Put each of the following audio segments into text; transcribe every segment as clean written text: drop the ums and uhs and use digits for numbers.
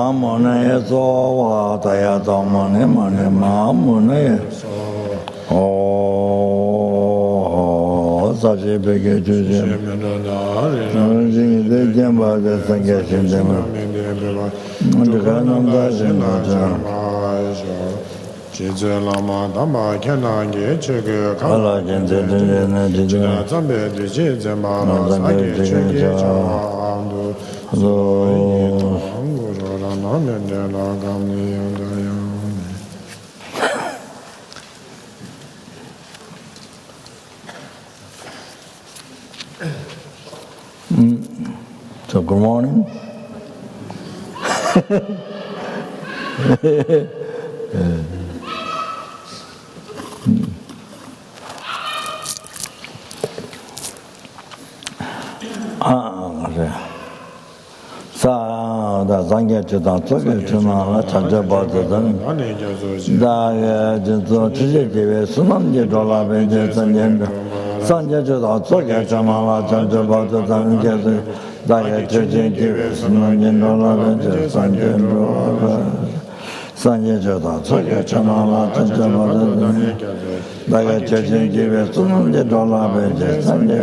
Mone so daya mone ma mone oh saje bege juje de jamba de sangye shinde ma ndaganam da jamba Jeze lama dhamma kyanange chege kala jenze na jina zambe de jeze mara sage chege chandu zo tangu jora namende la gamni yandayam. So good morning. Sa da zangye chidang tsuke chunang la chanche bādza dhan da jinsu chije jive sunam je chola benje sanje chidang tsuke chunang la chanche bādza dhan da ye chije jive sunam je chola benje sanje chidang tsuke chunang la chanche bādza dhan da ye chije jive sunam je chola benje sanje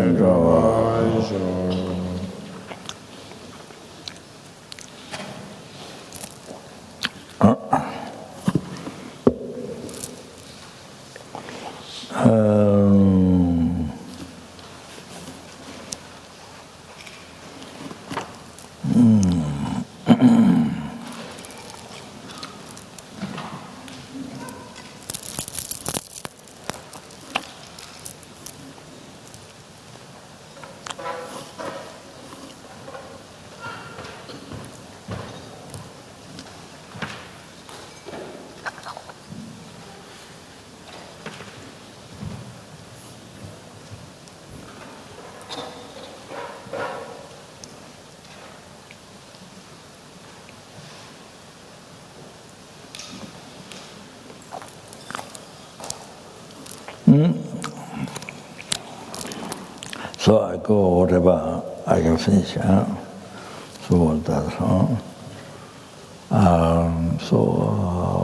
So I go whatever I can finish. So that's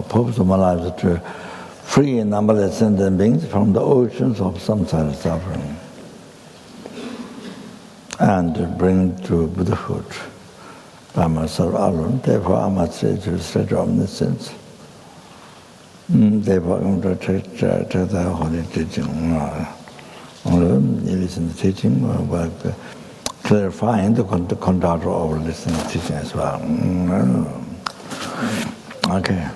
purpose of my life is to free numberless sentient beings from the oceans of samsara suffering and to bring to Buddhahood by myself alone. Therefore, I must say to state omniscience. Therefore, I'm going to take the holy teaching. You listen to teaching, but clarifying the conduct of listening to teaching as well. Okay.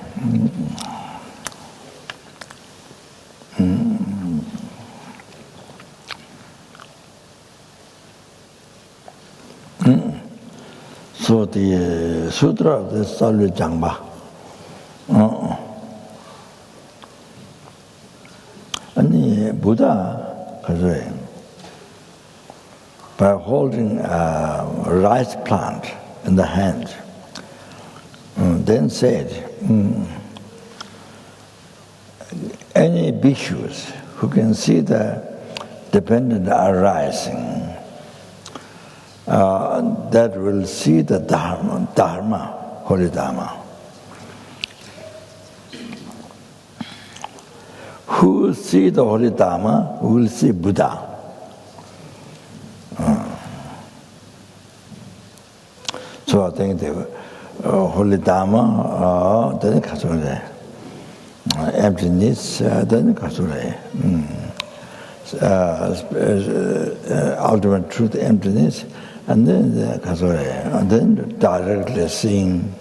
So the Sutra of the Salvi Jangba. And Buddha, by holding a rice plant in the hand, then said, any bhikshus who can see the dependent arising, that will see the Dharma, holy Dharma. Who see the holy Dharma will see Buddha. So I think the holy Dharma doesn't kasure. Emptiness doesn't kasure. Ultimate truth, emptiness, and then the kasure, and then directly seeing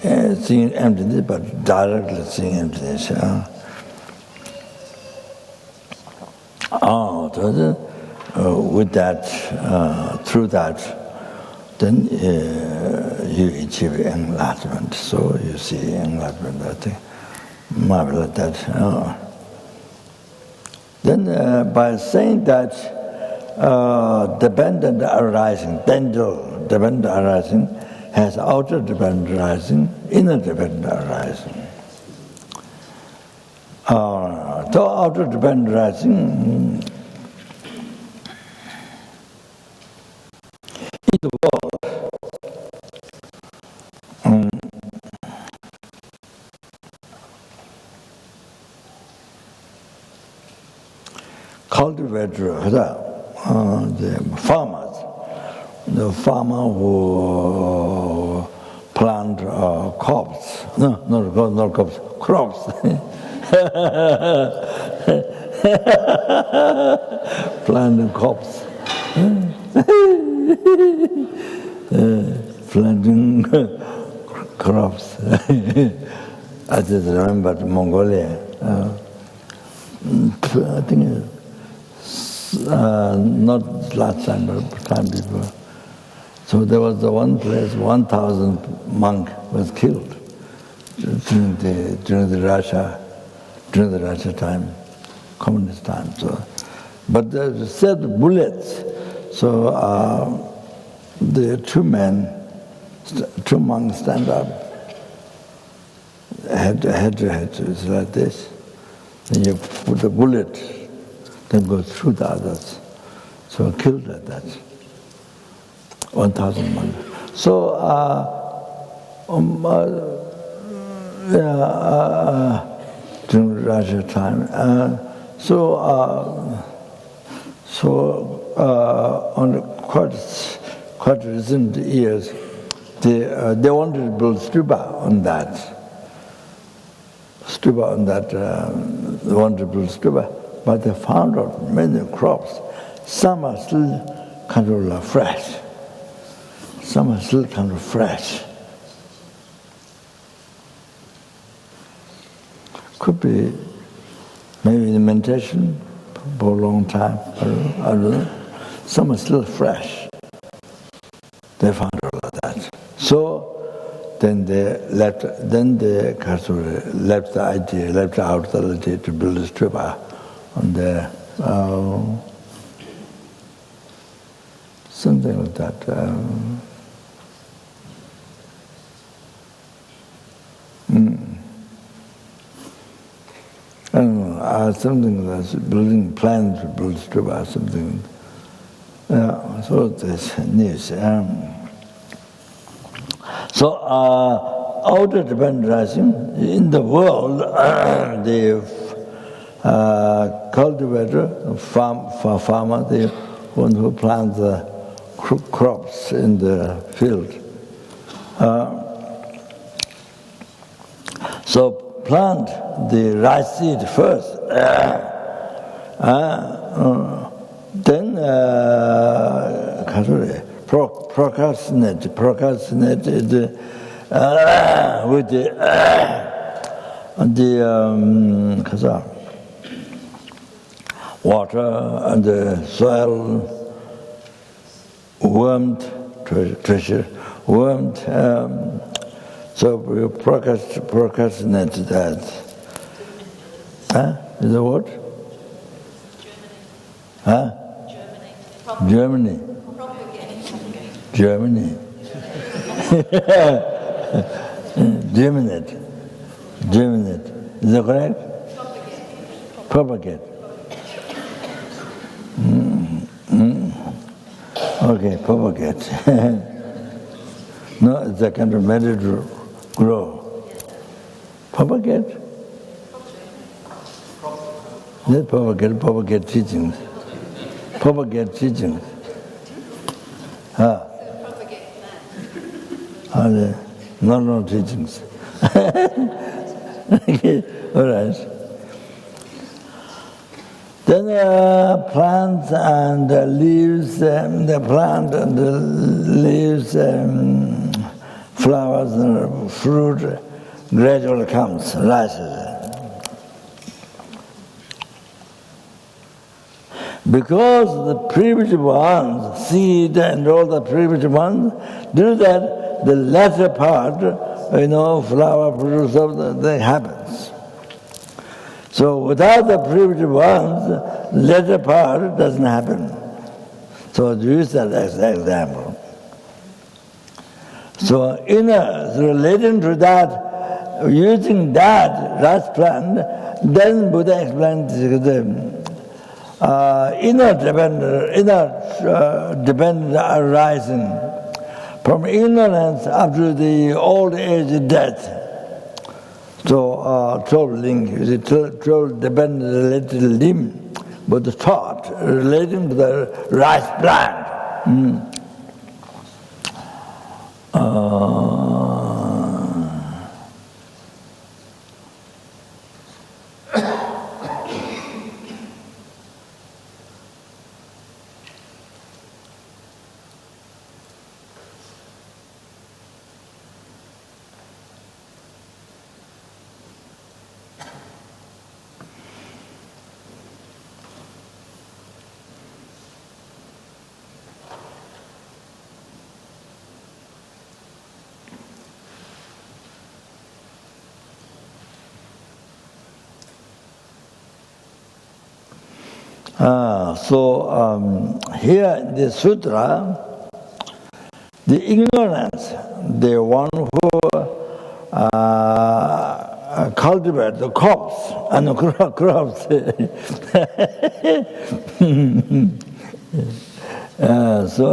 emptiness, but directly seeing emptiness. With that, through that, then you achieve enlightenment. So you see enlightenment, I think, marvelous that. Then by saying that dependent arising, dependent arising has outer dependent arising, inner dependent arising. So outer dependent arising in the world, cultivator, the farmers, the farmer who plant crops, not crops, crops. Planting crops. Planting crops. I just remember Mongolia. I think not last time, but time before. So there was the one place, 1,000 monks was killed during the Russia time, communist time. So, but they said bullets. So the two monks stand up, head to head. It's like this. Then you put the bullet, then go through the others. So killed like that. 1,000 monks. So during Russia time. So on quite recent years, they wanted to build stupa on that. They wanted to build stupa, but they found out many crops. Some are still kind of fresh. Some are still kind of fresh. Could be maybe in meditation for a long time. I don't know. Some are still fresh. They found out like that. So then they left the idea, left out the idea to build a stupa on there. Something like that. I don't know, something that's building plans to build stupa, something. So this news. So outer-dependent rising in the world, the cultivator, farmer, the one who plants the crops in the field. So plant the rice seed first, then procrastinate with the water and the soil, warmed treasure, warmed. So we procrastinate that. Is the word? Germany. Germany. Germinate. Is that correct? Propagate. Okay, propagate. No, it's a kind of method to grow. Propagate? Not propagate teachings. Propagate teachings. No teachings. Okay, all right. Then plants and leaves, the plant and the leaves, flowers and fruit gradually comes, rises. Because the primitive ones, seed and all the primitive ones, do that, the latter part, flower, fruit, stuff, that happens. So without the primitive ones, the latter part doesn't happen. So use that as an example. So relating to that, using that rice plant, then Buddha explained the inner dependent arising from ignorance up to the old age death. So 12 link, 12 dependent little limb but the thought relating to the rice plant. Here in the sutra, the ignorance, the one who cultivate the crops and the crops. So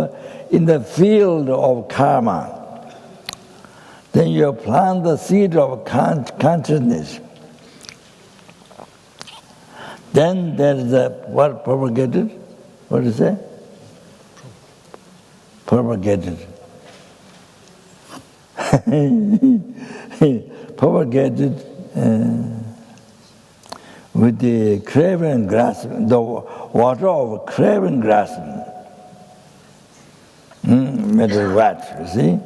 in the field of karma, then you plant the seed of consciousness. Then there is a what propagated? What is it? Propagated. Propagated with the craving grasping, the water of craving grasping. Made of wet, you see?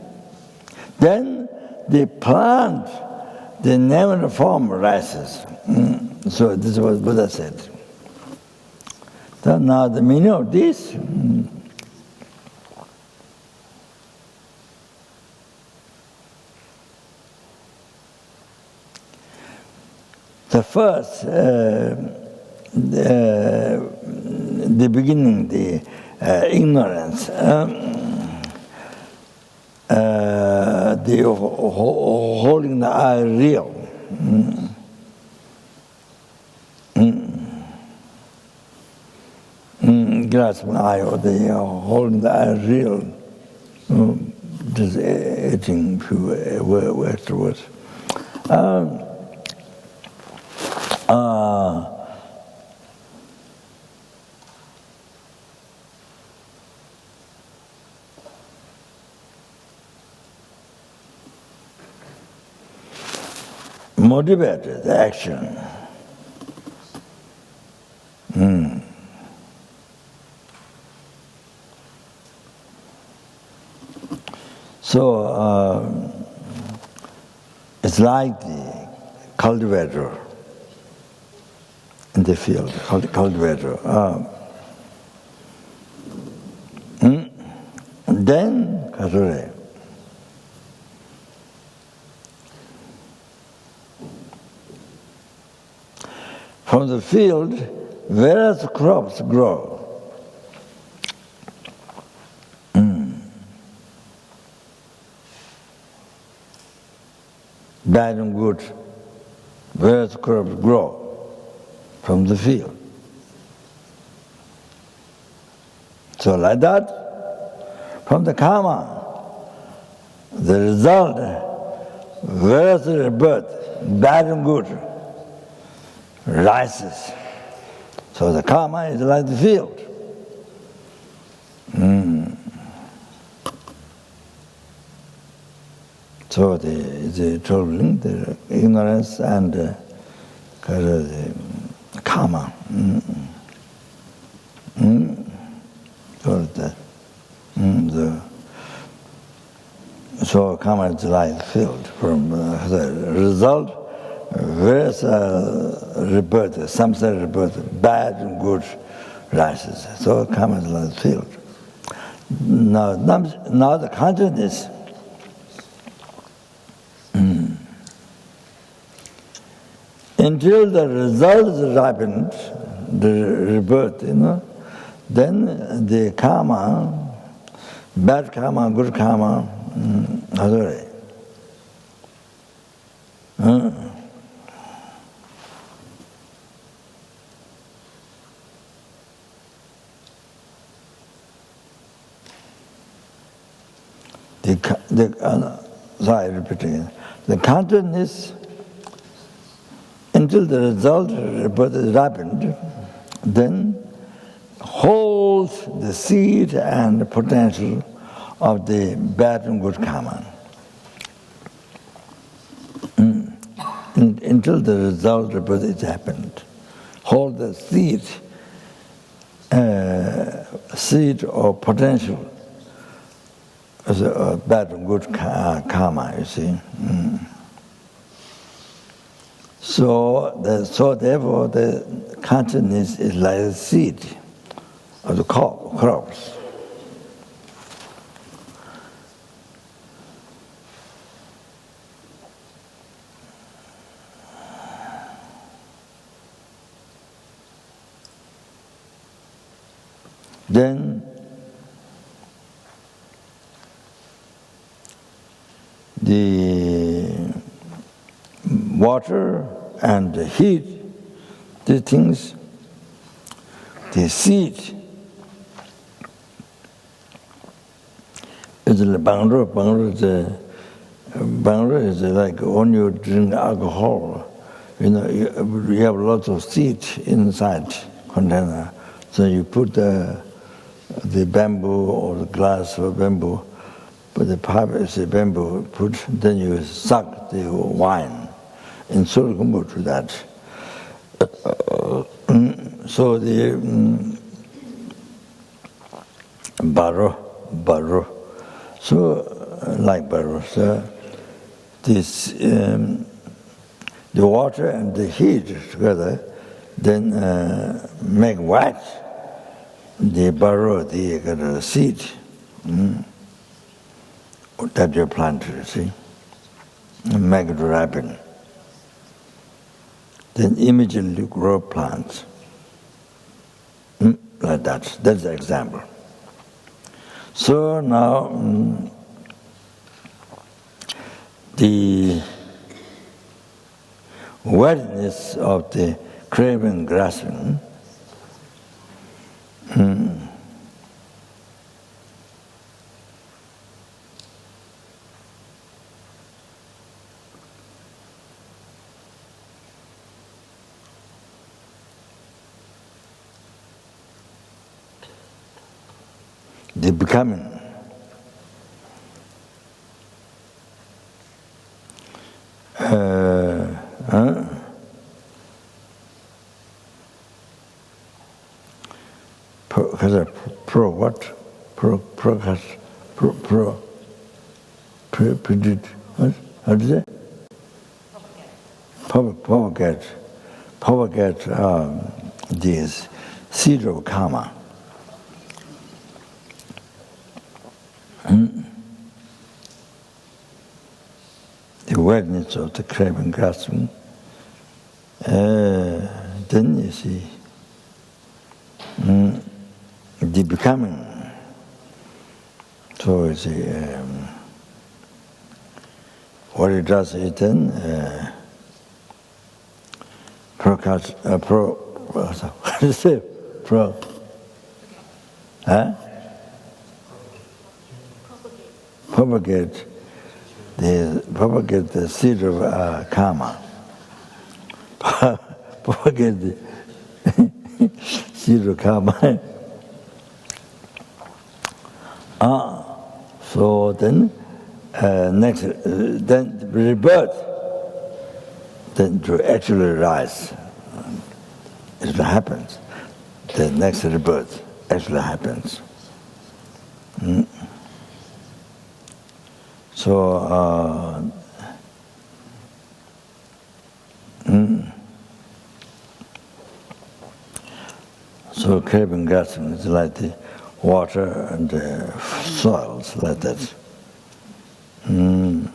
Then the plant, the name and form rises. So this is what Buddha said. So now the meaning of this, the first, the beginning, the ignorance, the holding the I real. Grasping I, or the holding the I real, just etching afterwards. Motivated action. So it's like the cultivator in the field, cultivator. Then, from the field, various crops grow. Bad and good, various crops grow from the field. So like that, from the karma, the result, various rebirth, bad and good, rises. So the karma is like the field. So the troubling, the ignorance and the karma. So karma is like the field. From the result, various rebirth, samsara rebirth, bad and good rises. So karma is like the field. Now the consciousness, until the result is ripened, the rebirth, then the karma, bad karma, good karma, sorry, repeating. The consciousness, until the result is ripened, then holds the seed and the potential of the bad and good karma. Until the result of it happened. Hold the seed or potential as a bad and good karma, you see. So therefore the consciousness is like a seed of the crops. Then the water and the heat, the things, the seed is like Bangro is like when you drink alcohol, you have lots of seed inside container. So you put the bamboo or the glass of bamboo, but the pipe is the bamboo, then you suck the wine. In Surakumbu to that. So the baro. So like baro. So this the water and the heat together then make white the baro, the seed that you planted, see, and make it ripen. Then immediately grow plants. Like that. That's the example. So now the awareness of the craving, grasping the becoming. How do you say? Propagate this seed of karma. The awareness of the craving, grasping, then you see the becoming. So you see, what it does is then propagate the seed of karma. Propagate the seed of karma. So then then rebirth, then to actually rise, it happens. The next rebirth actually happens. So so craving, grasping is like the water and the soils, like that. And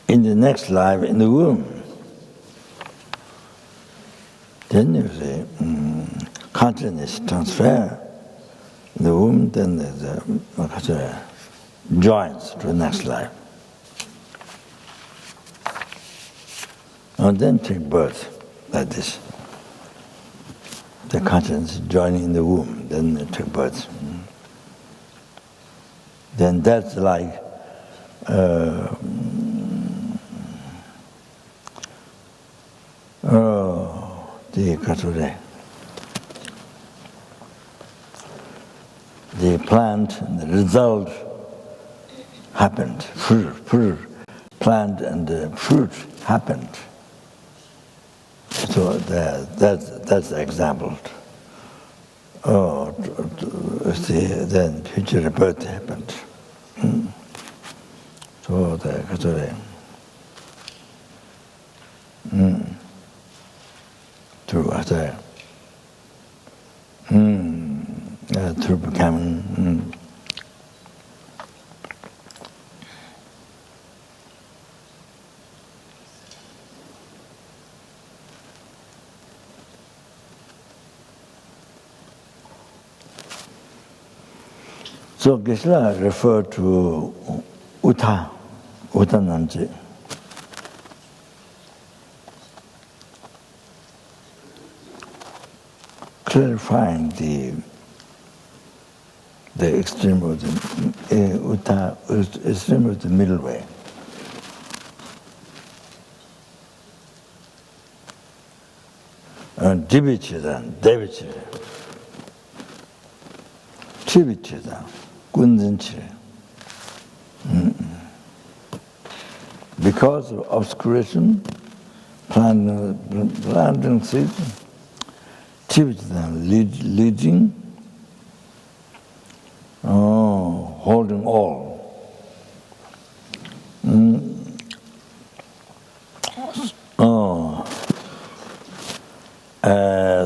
in the next life, in the womb, then you see consciousness transfer in the womb, then the joins to the next life. And then take birth like this. The consciousness joining in the womb, then it take birth. Then that's like the plant, the result happened, fruit, plant and the fruit happened. So that's the example. Oh, then future birth happened. So the through becoming. So Geshe-la referred to Uta Namje. Clarifying the extreme of the extreme of the middle way. And Divichidan, Devichidan, Chivichidan, Gunzinchi. Because of obscuration, planting seeds, Chivichidan leading, holding all.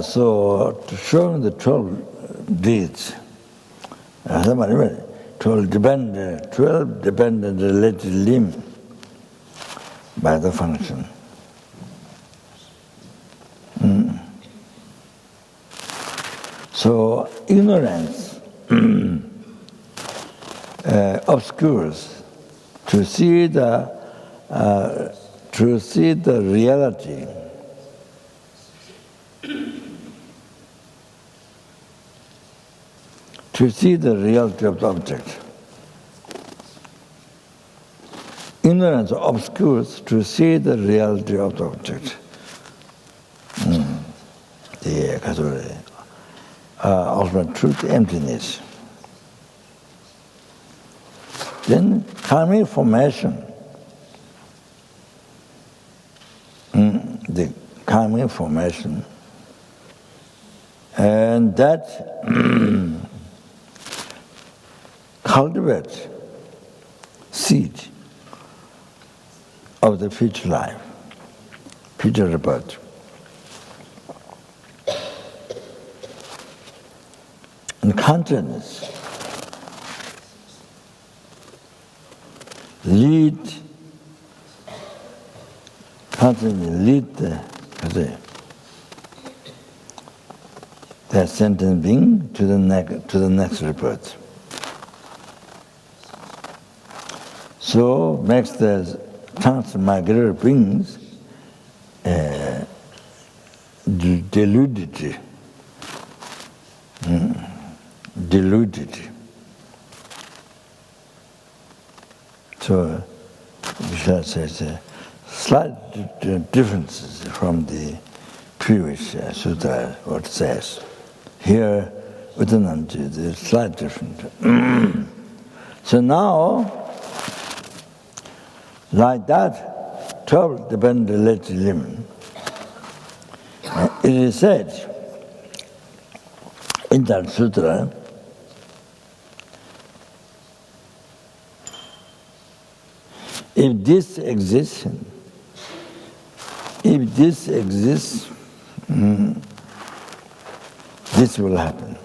So showing the 12 deeds, 12 dependent related limb by the function. So ignorance obscures to see the reality. To see the reality of the object. Ignorance obscures to see the reality of the object. The ultimate truth, emptiness. Then karmic formation. The karmic formation. And that cultivate seed of the future life, future rebirth. And consciousness lead the sentient being to the next rebirth. So makes the transmigratory beings deluded. So Vishal says slight differences from the previous sutra, what it says. Here, Utanamji, there's slight difference. So now, like that, 12 dependent related limb. It is said in that sutra, if this exists, this will happen.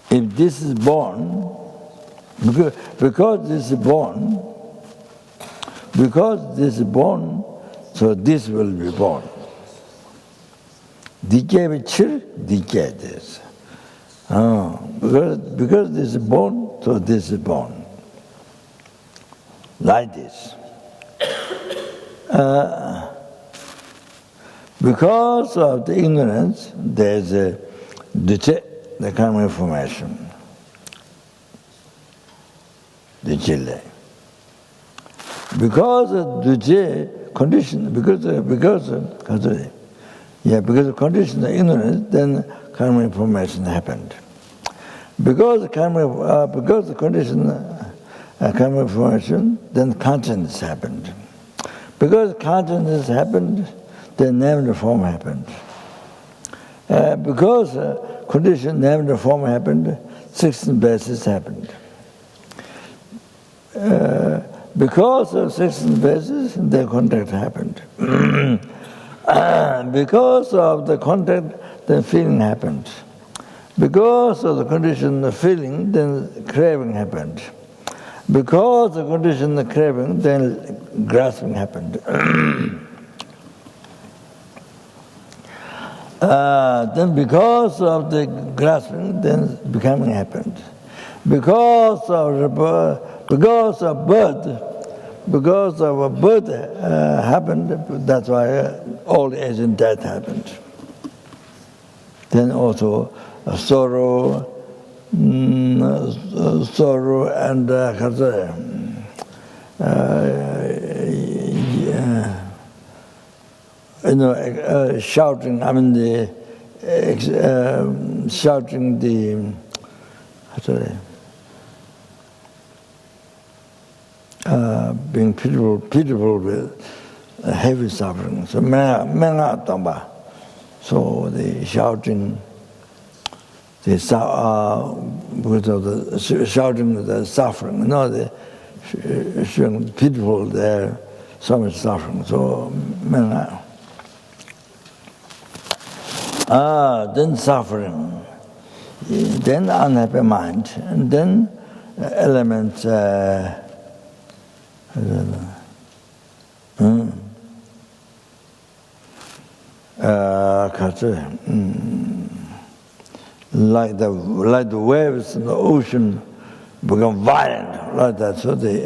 If this is born, because this is born, so this will be born. Decay this. Because this is born, so this is born. Like this. Because of the ignorance, there's a decay, the karmic formation. The chile. Because of decay, condition, because of condition of ignorance, then karmic formation happened. Because the condition karmic formation, then consciousness happened. Because consciousness happened, then name and form happened. Because condition, name and form happened, 16 bases happened. Because of 16 bases, the contact happened. Because of the contact, then feeling happened. Because of the condition of feeling, then craving happened. Because of the condition of craving, then grasping happened. Then because of the grasping, then becoming happened. Because of birth happened, that's why old age and death happened. Then also sorrow and shouting. I mean shouting the being pitiful with heavy suffering. So so the shouting, because of the shouting the suffering, the pitiful there, so much suffering. So then suffering, then unhappy mind, and then elements. Like the waves in the ocean become violent, like that. So the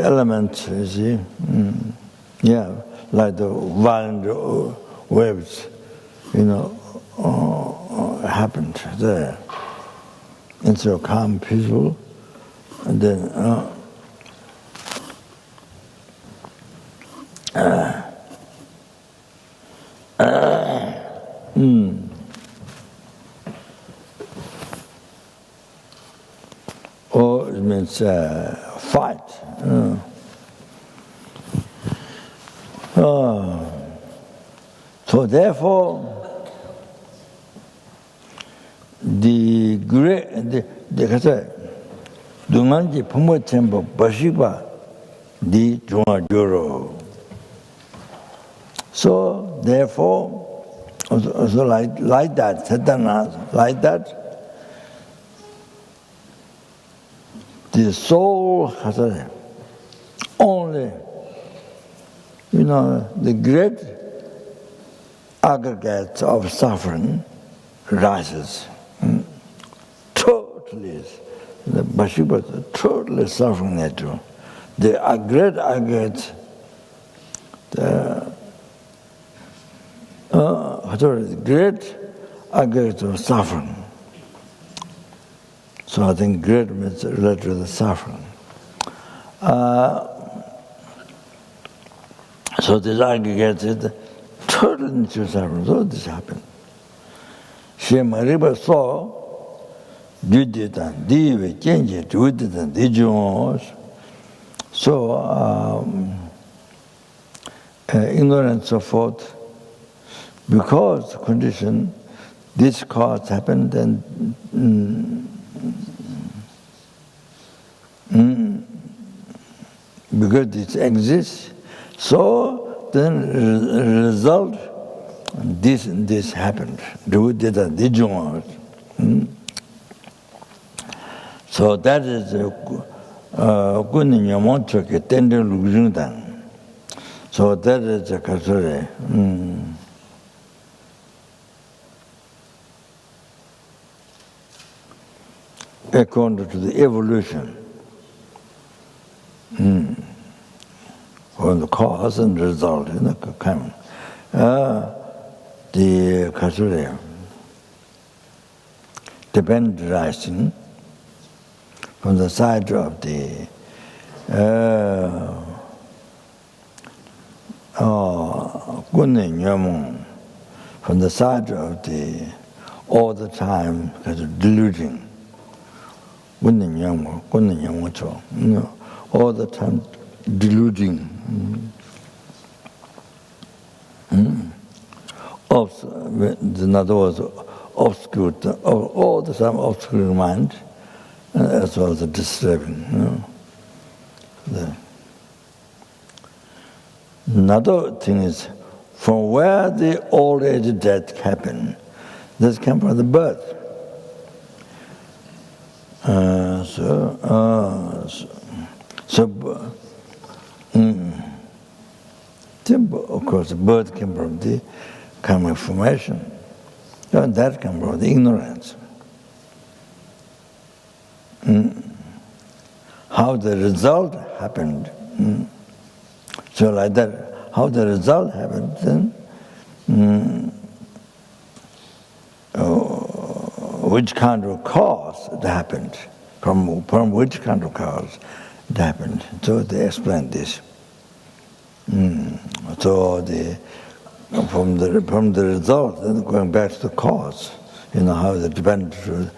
elements, you see, like the violent waves, happened there. And so calm, peaceful, and then or it means fight. So therefore, the great Dunganji Pumo Temple Bashiba di Jungajuro. So therefore, also like that, Satana, like that, the soul has only, the great aggregate of suffering rises. Totally, the Bashiba is totally suffering nature. The great aggregate, the great aggregate of suffering. So I think great means related to the suffering. So this aggregate is totally into suffering. So this happened. Shemariba saw Juditan, Dive, Kenji, Juditan, Dijons. So ignorance so forth. Because condition, this cause happened, then because this exists, so then result, this happened. So that is so that is a kasure. According to the evolution, on the cause and result, the kasure depend rising from the side of the from the side of the all the time deluding. All the time deluding. In other words, obscure, all the time obscure mind, as well as disturbing. Another thing is, from where the old age death happen, this comes from the birth. Of course, the birth came from the karmic formation, and that comes from the ignorance. How the result happened, so like that, how the result happened, then which kind of cause it happened, from which kind of cause it happened. So they explain this. So from the result, then going back to the cause, how they depend to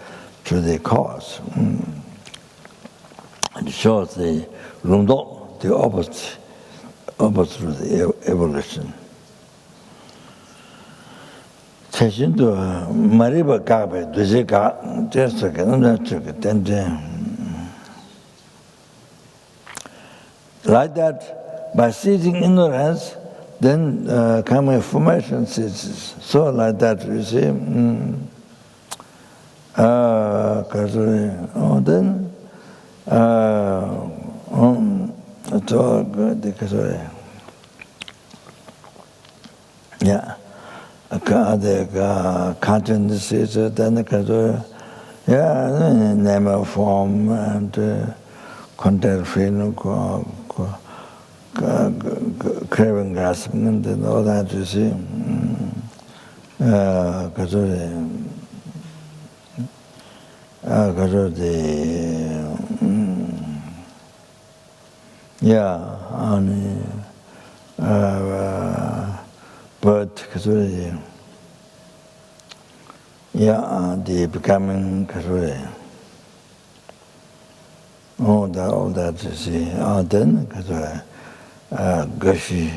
the cause. It shows the rungdo, the opposite of the evolution. 자신도 말이바 가베 되지가 됐어게 like that, by seizing ignorance, then karmic formation ceases. So like that, you see, then it's all good because yeah. The consciousness is then name of form and contact feeling, craving, grasping, and all that, you see. But the becoming all that you see. Then Gashi,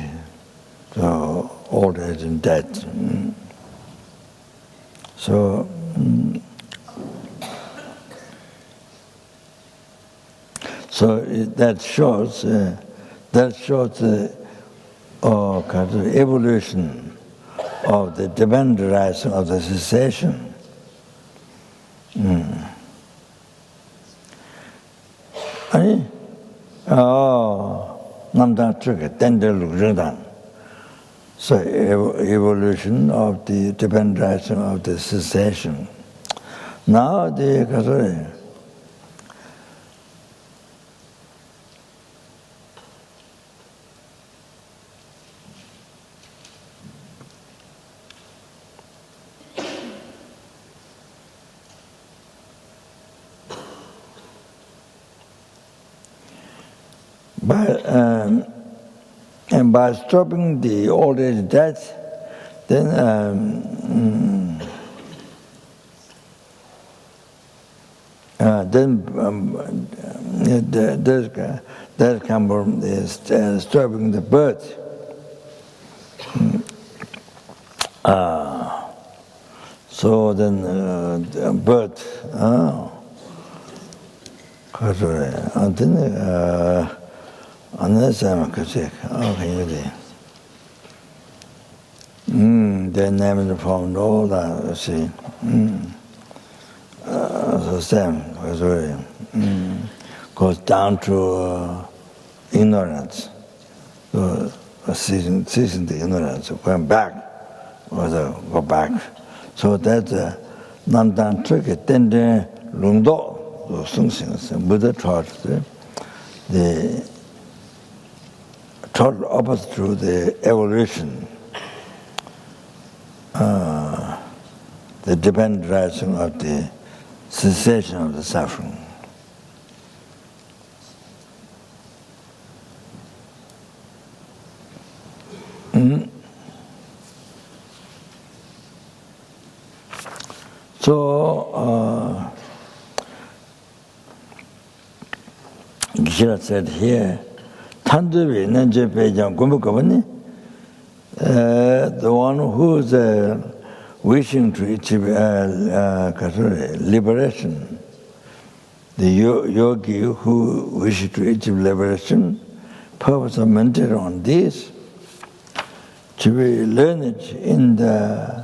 so old age and death. So that shows evolution of the dependent rising of the cessation. So evolution of the dependent rising of the cessation. Now the by stopping the old age death, then that comes from stopping the birth. So then birth. And then unless I'm a critic, the name and the form, all that, you see. So same, goes down to ignorance, ceasing the ignorance, going back, or go back. So that's a namdan trick, then the lungdo, something, Buddha taught the total opposite to the evolution, the dependent rising of the cessation of the suffering. So, Gishira said here, Tanduvi Nanje Pejang Kumbukavani, the one who's wishing to achieve liberation, the yogi who wishes to achieve liberation, purpose of mental on this, to be learned in the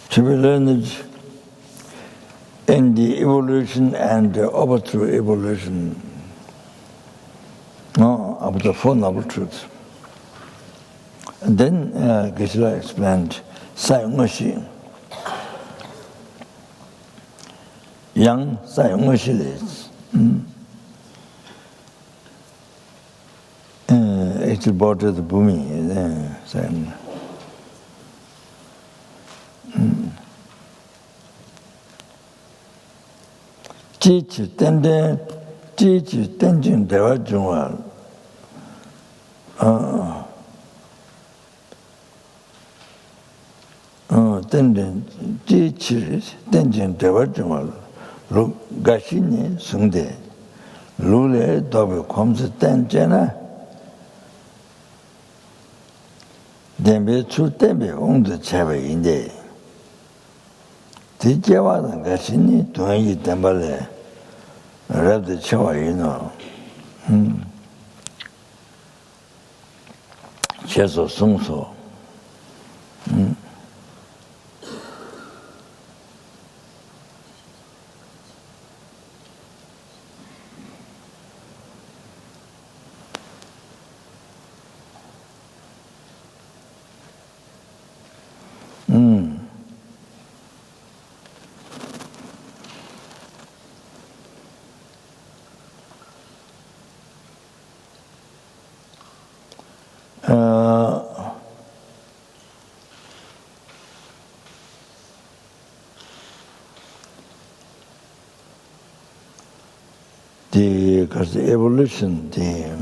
to be learned in the evolution and the overthrow evolution of the Four Noble Truths. And then Geshe-la explained Sayungwashi. Yang Sayungwashi is it's about the Bhumi. Teach tenjin dewa jungwa. Tenjin dewa jungwa. Lu gashini sungde. Lule dobe komse tenjena. Dembe chu dembe ongde chebe inde. Tijewadan gashini tuangi dembale. Rabde chewa ino. Cheso sungso. Because the evolution, the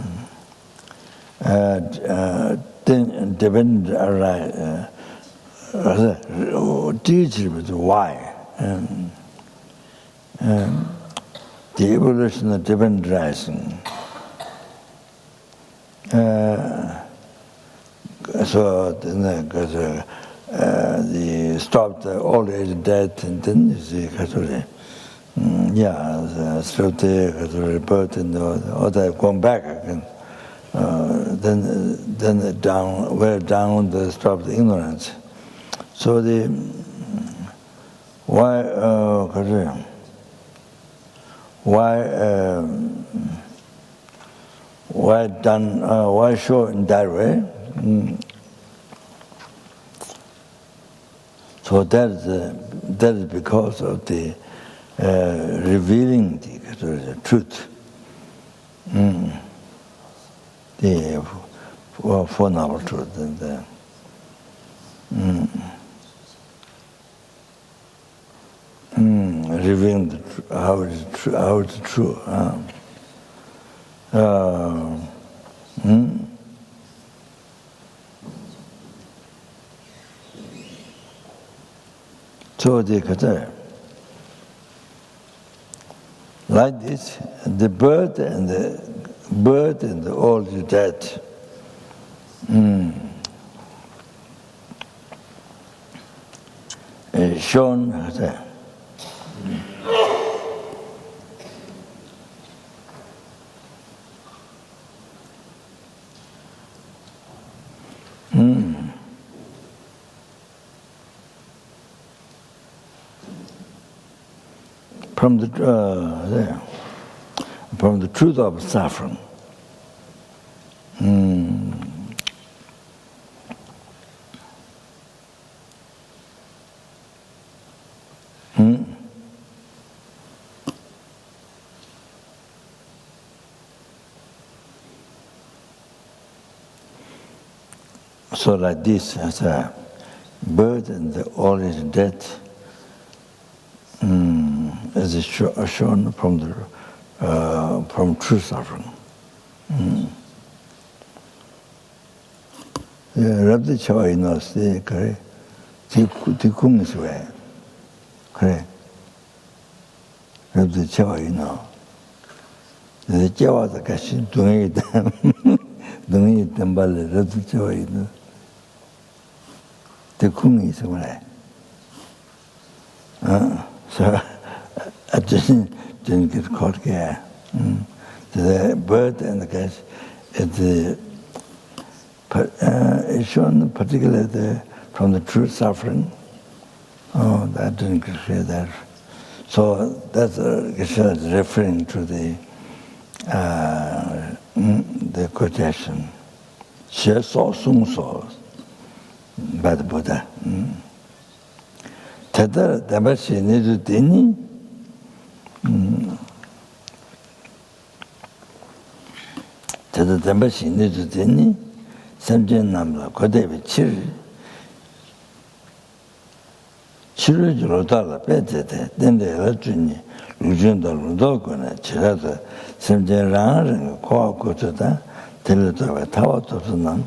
dependent teacher with why, the evolution of dependent rising. So then, because the stopped the old age death, and then you see, stop the rebirth and all that, going back again. Then down, where down the stop the ignorance. So the why show in that way? So that is because of the revealing the truth. The Four Noble Truths and revealing how it's true. So the like this, the birth and the old death. Is shown there. From the truth of suffering. So like this, as a birth and the old is death, is shown from the from true suffering. Rabbi Chava knows the correct. The kum is way. Correct. Rabbi Chava know. The Chava the Kashi doing it. Doing it and Bali, Rabbi Chava know. The kum is way. So I didn't get caught here. The bird and the cash is shown particularly from the true suffering. Oh, that didn't clear that. So that's Krishna is referring to the quotation. She saw, sung saw by the Buddha. Teta dabashi nidu dini Teta dabashi nidu dini samjen namla kodebi chiru jilodala petete dende la juni lujunda lundoguna chirata samjen ranga koa kututa telutawa tawa tutunam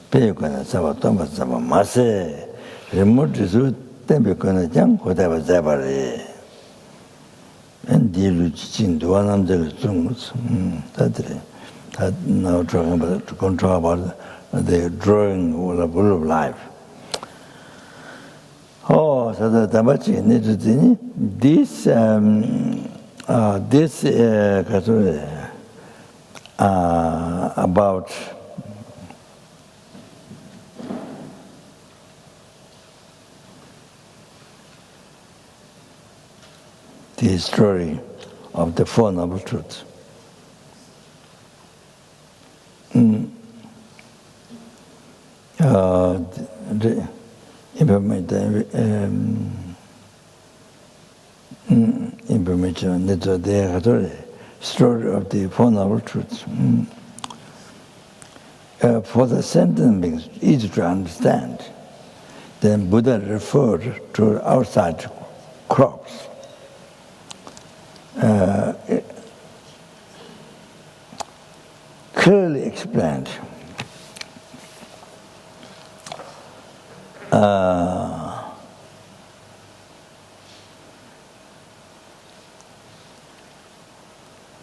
peyukuna saba tomba saba mase remujisu tempe kona jang kodaba zabari and dilu jing duwa namjali zungus tadri now talking about to control about the drawing of life. Oh, so the tabachi nidudini this about the story of the Four Noble Truths. The information, the story of the Four Noble Truths. For the sentient beings easy to understand, then Buddha referred to outside crops. Clearly explained.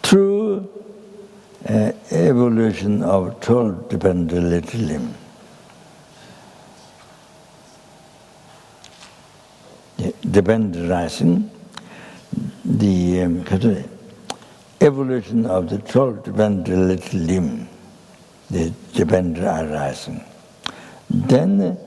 Through evolution of 12 dependent limb. Dependent rising, the evolution of the 12 dependent limb, the dependent arising. Then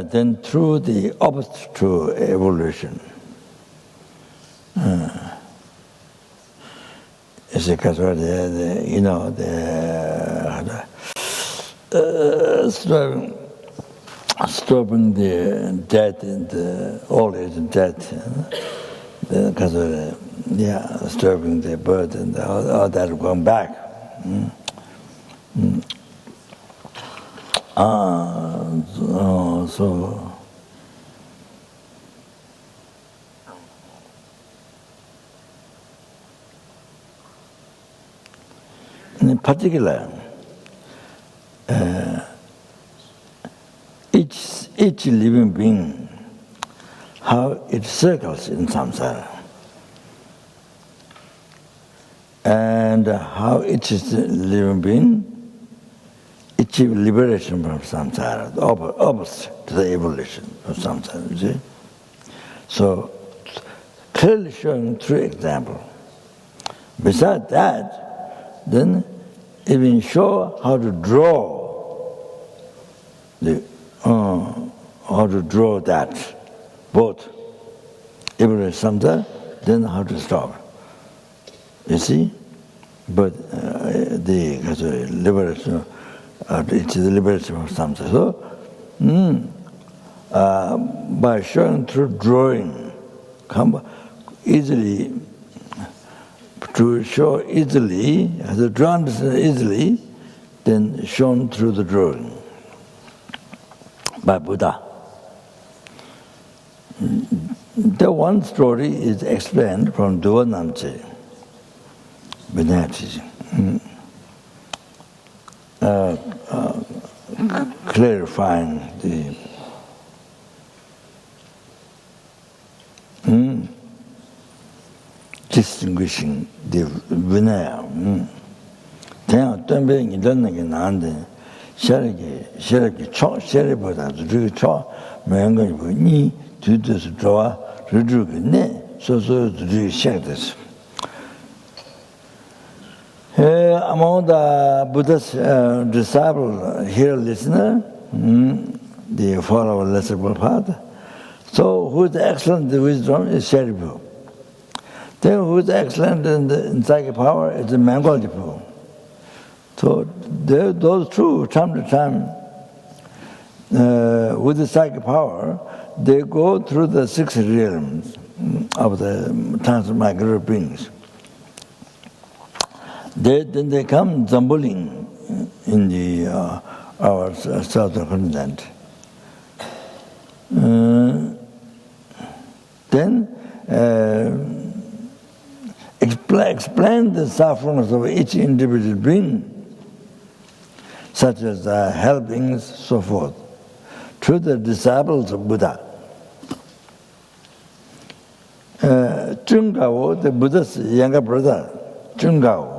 then through the opposite to evolution, it's because stopping the death and the old age and death, because stopping the birth and all that going back. So in particular, each living being, how it circles in samsara, and how each living being achieve liberation from samsara, the opposite to the evolution of samsara, you see? So, clearly showing through example. Besides that, then even show how to draw that, both evolution samsara, then how to stop. You see? But the liberation, it's the liberation of samsara. So, by showing through drawing, easily, to show easily, to draw easily, then shown through the drawing. by Buddha. The one story is explained from Duwa Namche, Vinaya teaching, clarifying the distinguishing the Vinaya. Then, don't be in the Sheriki Cho, Sheriboda, Rugi Cho, Mango, Ni, Tudus Draw, Rugi Ne, so Rugi Shadis. Among the Buddha's disciple here listener, the follower lesser path. So who is excellent in wisdom is Sheribu. Then who is excellent in psychic power is the Mangoljipu. So those two, time to time, with the psychic power, they go through the 6 realms of the transmigratory beings. Then they come Zambuling in the our southern continent. Then explain the sufferings of each individual being, such as helpings, so forth, to the disciples of Buddha. Chungao, the Buddha's younger brother, Chungao,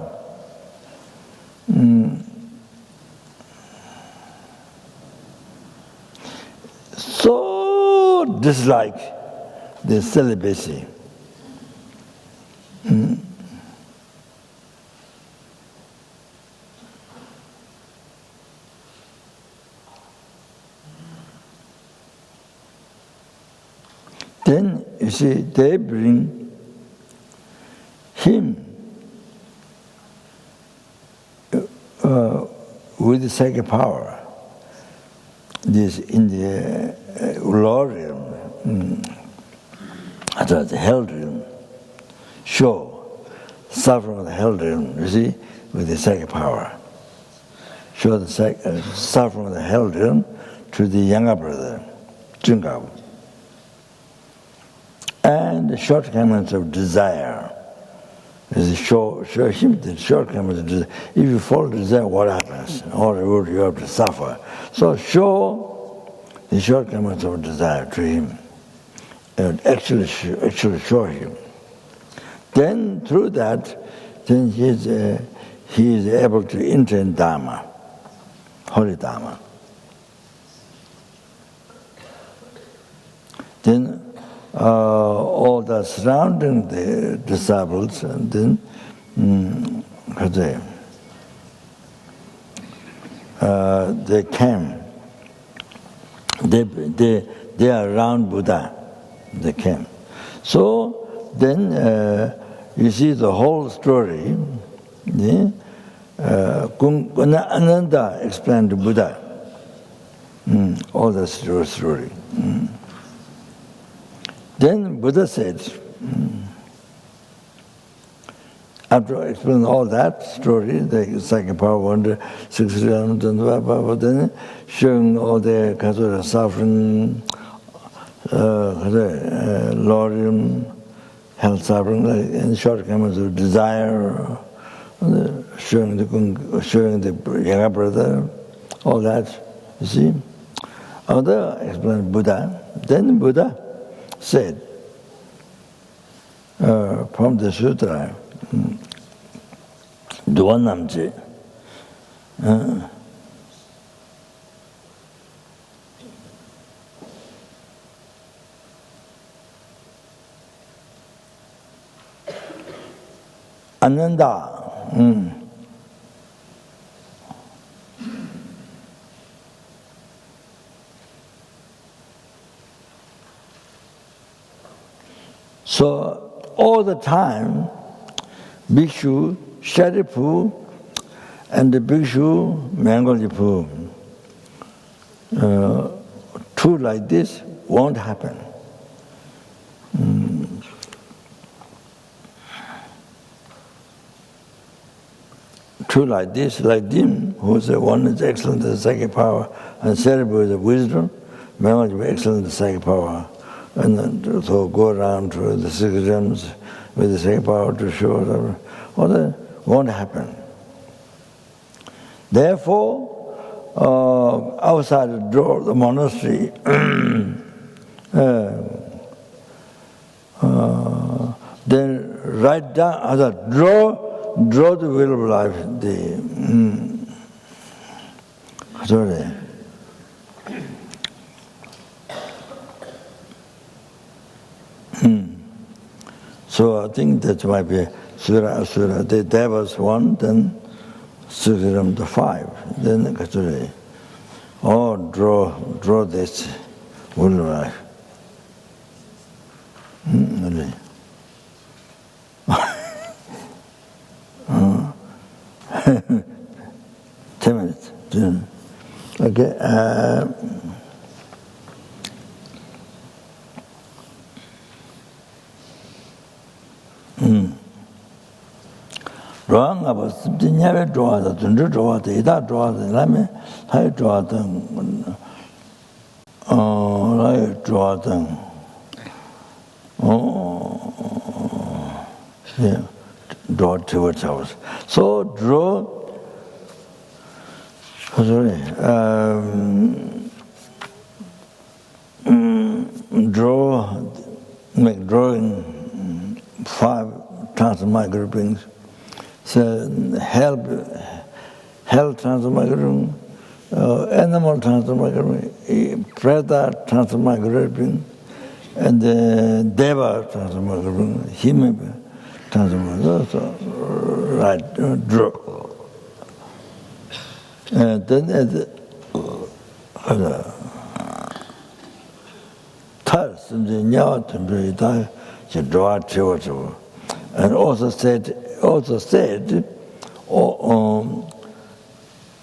so dislike the celibacy. Then, you see, they bring him with the psychic power, this in the law realm, the hell realm, show suffering of the hell realm, you see, with the psychic power. Show the suffering of the hell realm to the younger brother, Jungao. And the shortcomings of desire. Show him the shortcomings of desire. If you follow desire, what happens? Or you have to suffer. So show the shortcomings of desire to him. And actually show him. Then through that, then he is able to enter in Dharma, holy Dharma. Then all the surrounding the disciples, and then they came. They are around Buddha. They came. So then you see the whole story. Ananda explained to Buddha all the story. Then Buddha said, after explaining all that story, the psychic power, wonder, 6 realms, and then showing all the kind of suffering, lorium, health suffering, and shortcomings of desire, showing the younger brother, all that, you see. Other explained Buddha. Then Buddha said from the sutra, Duwa Namche, Ananda, so all the time, Bhikshu, Sharipu, and the Bhikshu, Mangoljipu, two like this won't happen. Two like this, like Dim, who's the one is excellent in psychic power, and Sharipu is the wisdom, very much excellent psychic power, and then so go around to the six realms with the psychic power to show them, all that won't happen. Therefore, outside the door of the monastery, then write down, draw the wheel of life, So I think that might be Sura Asura. There was one, then Sukhiram the five, then Katsure. Oh, draw this wheel of life. Really. 10 minutes. Okay. Wrong about the never draw the Dundu draw the Ida draw the Lame, I draw them. Oh, I draw them. Oh, yeah, draw towards us. So draw. Sorry. Make drawing 5 transmigrants. So health transmigrant, animal transmigrant, preta transmigrant, and deva transmigrant, human transmigrant. So right, draw. Then at the third, the new temperature, she draw to, and also said,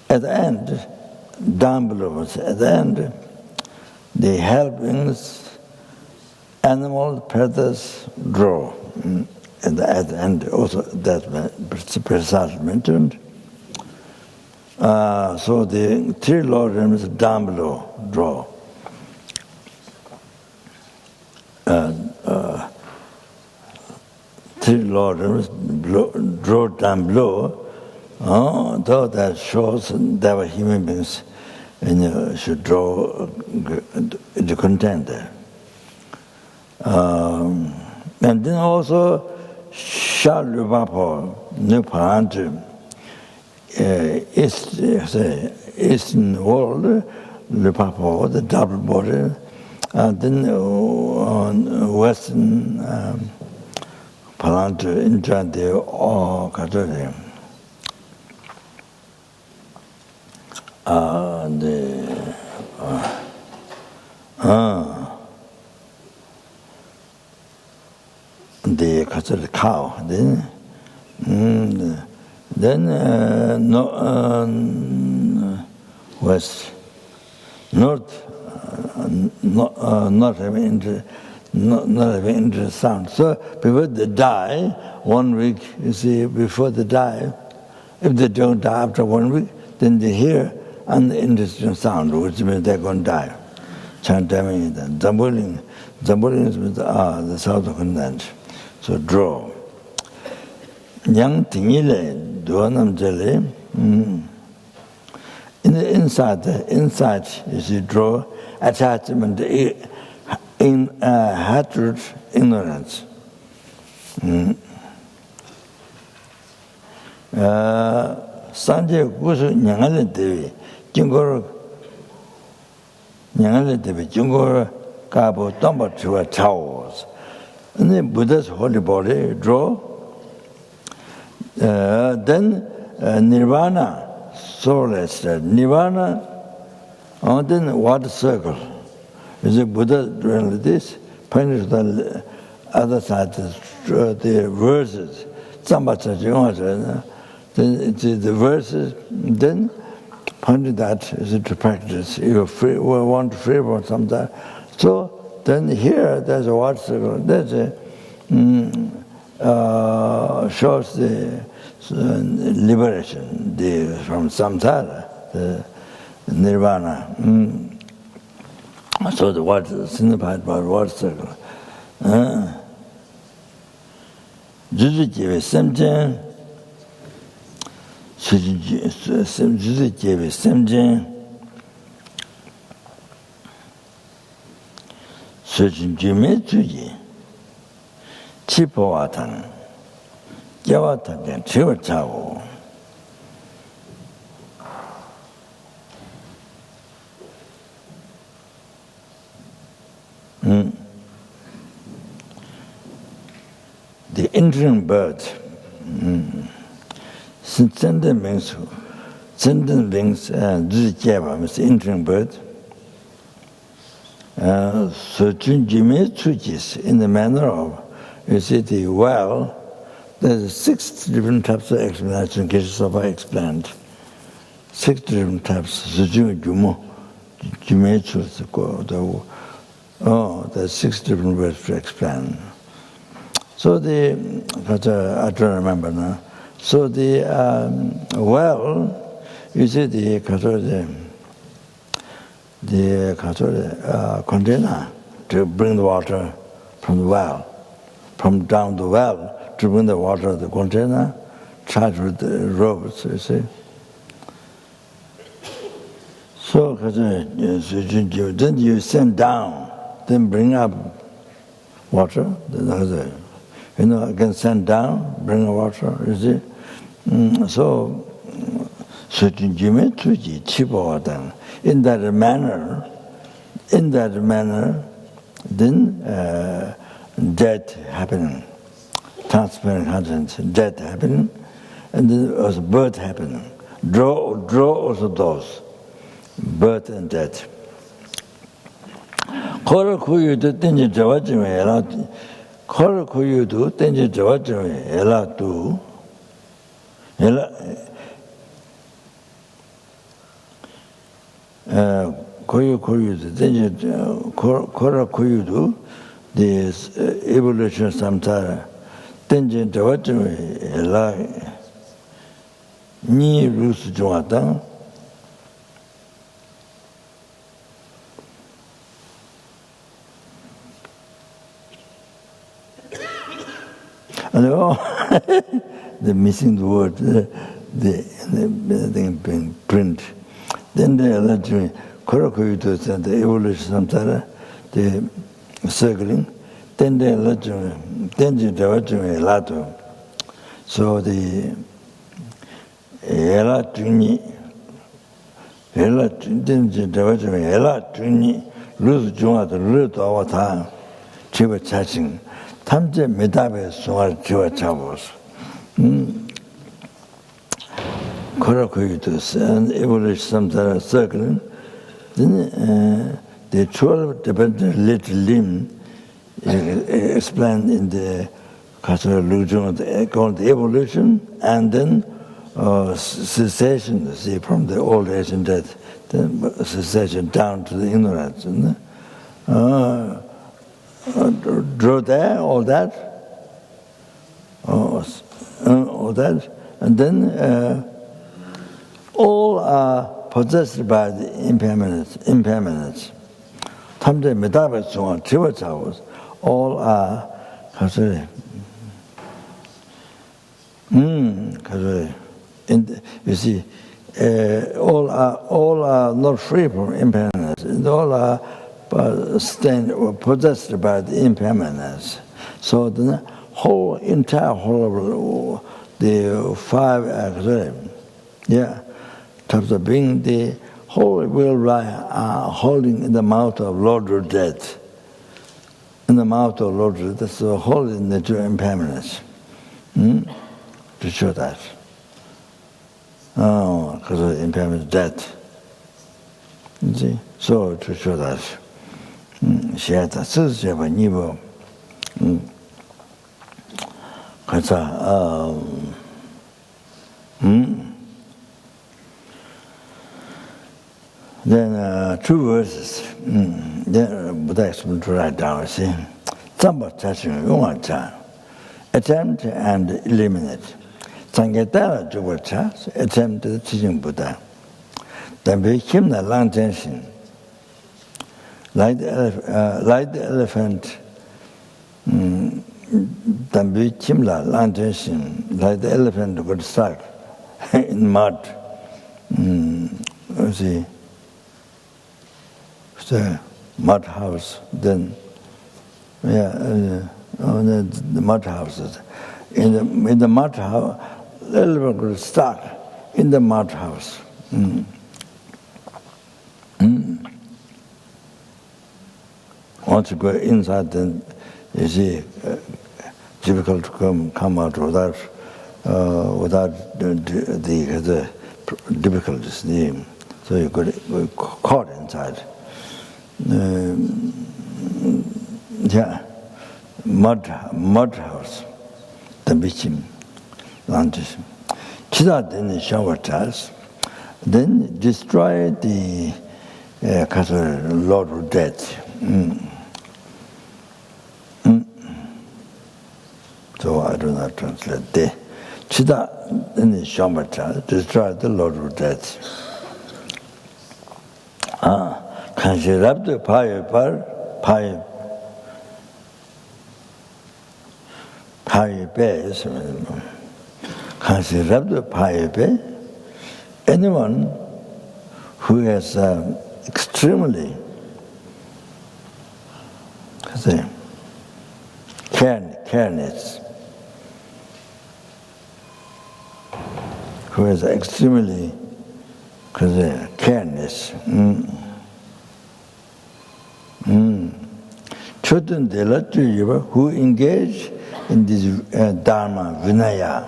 at the end, down below, at the end, the helpings, animal, predators, draw. At the end, also that's precisely mentioned. So the 3 lords down below, draw. 3 lords draw down below. Though that shows there were human beings, and you should draw the content there. And then also, Charles Papo, New Parent, Eastern world, Le Papo, the double border, and then on Western Parent, enjoyed the Catholic. The Catholic cow, then west, north, not having interest sound. So before they die, 1 week, you see, before they die, if they don't die after 1 week, then they hear an interesting sound, which means they're going to die. Chantaming, Zambuling is with the south of continent. So draw. Yang Tingile, Duanam Jele. In the inside, you see, draw attachment in hatred, ignorance. Sanje Gusu Nyangale Devi, Jingor Kabo Tomba to a towers. And the Buddha's holy body draw. Then Nirvana, soulless, Nirvana, and then water circle. Is the Buddha doing this? Pointing to the other side, the verses. The verses, then pointing that is to practice. You want to free from something. So then here there's a water circle. There's a shows the liberation from samsara, the nirvana. So the water, signified by water circle. Juzi jeve semjen, juzi jeve semjen, sujin jume juji, chipo watan, gyawa taken, chiwa chawo. The entering bird, Zenden means Zujjeva means entering bird. So Junjime Tsujis, in the manner of, you see the well, there's 6 different types of explanation, GSUC explained. 6 different types, Sujun Jumo, Jume Tsu, there's 6 different words to explain. So I don't remember now. So the well, you see the container to bring the water from the well, from down the well to bring the water to the container, charged with the ropes, you see. So then you send down, then bring up water. Again send down, bring water, you see. So in that manner, then death happening, transparent conscience, death happening, and then also birth happening. Draw also those, birth and death. Kora kuyudu tenji jawajame ela tu kora kuyudu the evolution samsara tenji jawajame ela ni rusu jwata No, they're missing the word, the thing being print. Then they alert me, Korakoyuto said the evolution samsara, the circling. Then they alert me, then they alert me lato. So the Ela Tuni, then they alert me, Ela Tuni, lose Junga, the root of our time, Chiva Chaching. 탐제 메답에 송알 지와 잡아서 그렇고도 evolution samsara circle then the 12 dependent little limb explained in the Kasara called the evolution and then cessation, see, from the old age and death, then cessation down to the ignorance. Draw there, all that, and then all are possessed by the impermanence. Tamde medaba sunga chiwa chavos, all are you see, all are not free from impermanence. All are possessed by the impermanence. So the entire whole of the 5 types of being, the whole will lie holding in the mouth of Lord of Death. In the mouth of Lord of Death, that's the whole nature of impermanence. To show that. Because of impermanence, death. You see? So to show that. Shiata Suzjava Nivo Kata then 2 verses. Then Buddha explained to write down, see. Tsamba Chaching Yunga attempt and eliminate. Sangetara Jubacha, attempt to teaching Buddha. Then became the long tension. like the elephant, tambi chimla lantension, like the elephant got stuck in mud. See, the mud house. Then, the mud houses. In the mud house, the elephant got stuck in the mud house. Once you go inside, then you see difficult to come out without the difficulties. So you got caught inside. Mud house, the bichim, lantis. Chida then shower tires, then destroy the Lord of Death. So I do not translate the Chida in the Shamata, destroy the Lord of Death. Can she rub the pie? Can she rub the pie? Anyone who has extremely careness, who has extremely careness. Who engage in this Dharma Vinaya.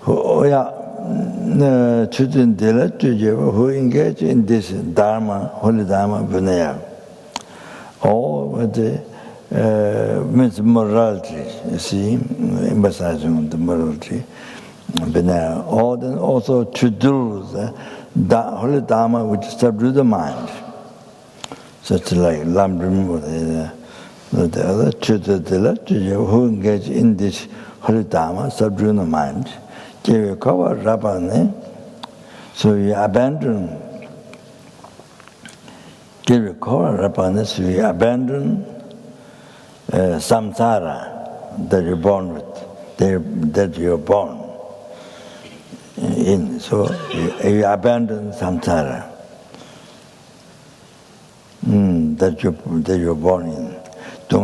Who engage in this Dharma, Holy Dharma Vinaya. Or with the means morality, you see, emphasizing the morality, Vinaya. Or then also to do the Holy Dharma which subdue the mind. Such like Lambrim or the other who engage in this Holy Dharma, subdue the mind. So you abandon samsara that you're born with, that you're born in. So you abandon samsara that you're born in. So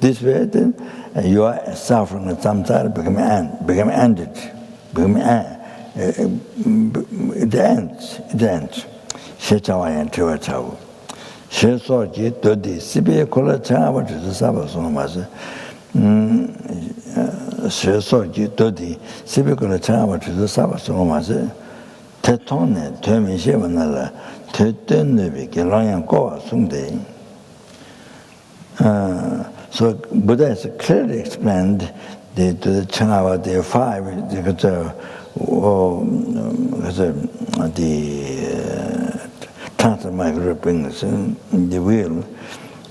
this way, then your suffering of samsara become ended. It ends. Shechawaya Tiwachawu. Shesoji Dodi Sibi Kola Chawa to the Sabasomas. Shesoji Dodi Sibi Kola Chawa to the Sabasomas. Tetone, Temishevanala, Tetenevi, Gelangan Goa Sunday. So Buddha has clearly explained the Chawa, the five, the transmigration brings the wheel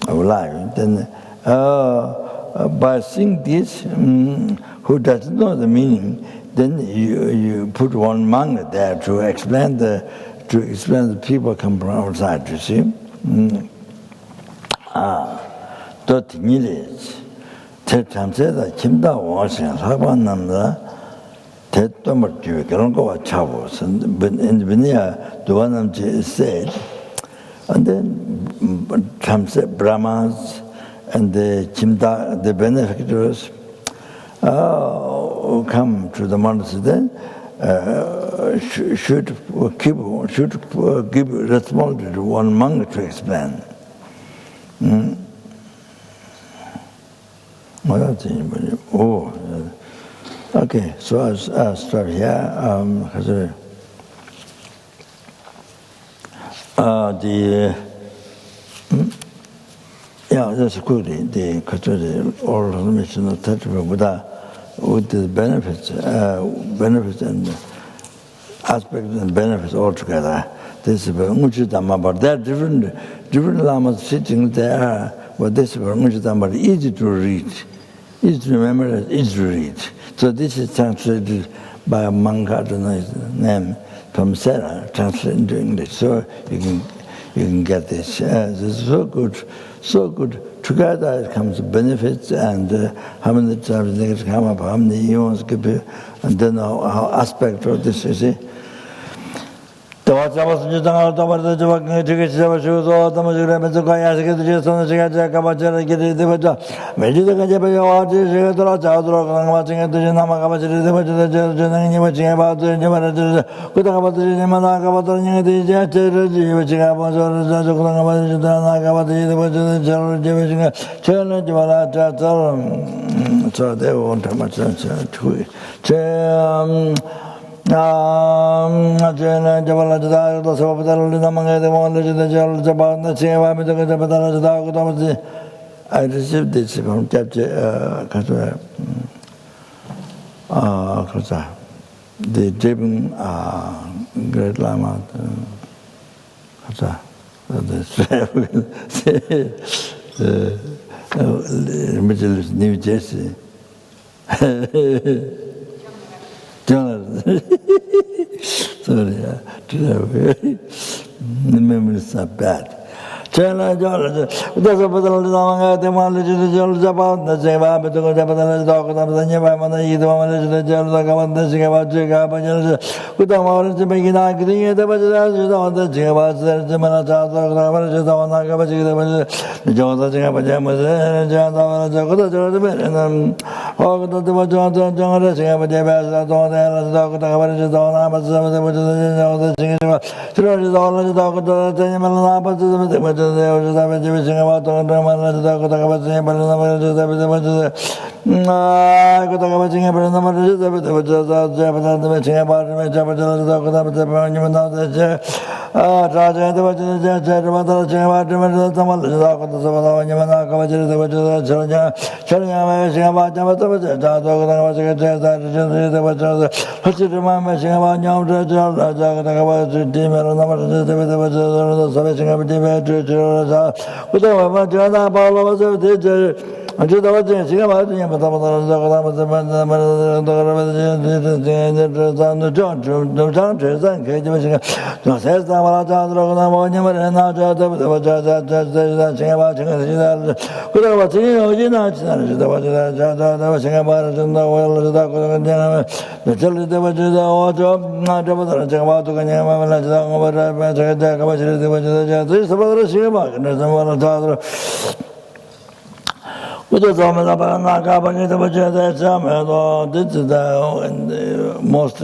of life. Then, by seeing this, who doesn't know the meaning, then you put one monk there to explain the people come from outside. You see, Dot Nilis, Tetamseda, Kimda Washing, Habanamda. In the Vinaya, the one said, and then comes Brahmas and the Chimda, the benefactors, who come to the monastery, then should give responsibility to one monk to explain. Okay, so I'll start here. That's quickly the oral transmission of Tattva Buddha with the benefits and aspects and benefits altogether. This is Dhamma, but there are different lamas sitting there, but this is Dhamma, easy to read, easy to remember, easy to read. So this is translated by a monk name from Sarah, translated into English. So you can get this. This is so good, so good. Together it comes to benefits and how many times things come up, how many ions could be, and then how aspect of this, you see. What was the general Thomas the Joaquin to get several shoes or the Muslim to go as a get on the Jack about get the Vaja. Maybe the Gajabi artist, the Rajah, watching at the Namaka, the General watching about the Jamanas, good about the Manaka, about the Jatty, which I was about the General Division, challenge so they won't have much to it. I received this from chapter the Jibin Great Lama New Jersey. Sorry, the memories are bad. China George, there's a better long demolition about the Java, but the Japanese dog of the Yamana, the Java, the Java, with the morning to make it agreeing, the Bajas on the Java, the Manata, the Java, the Java, and all the John, the this is the most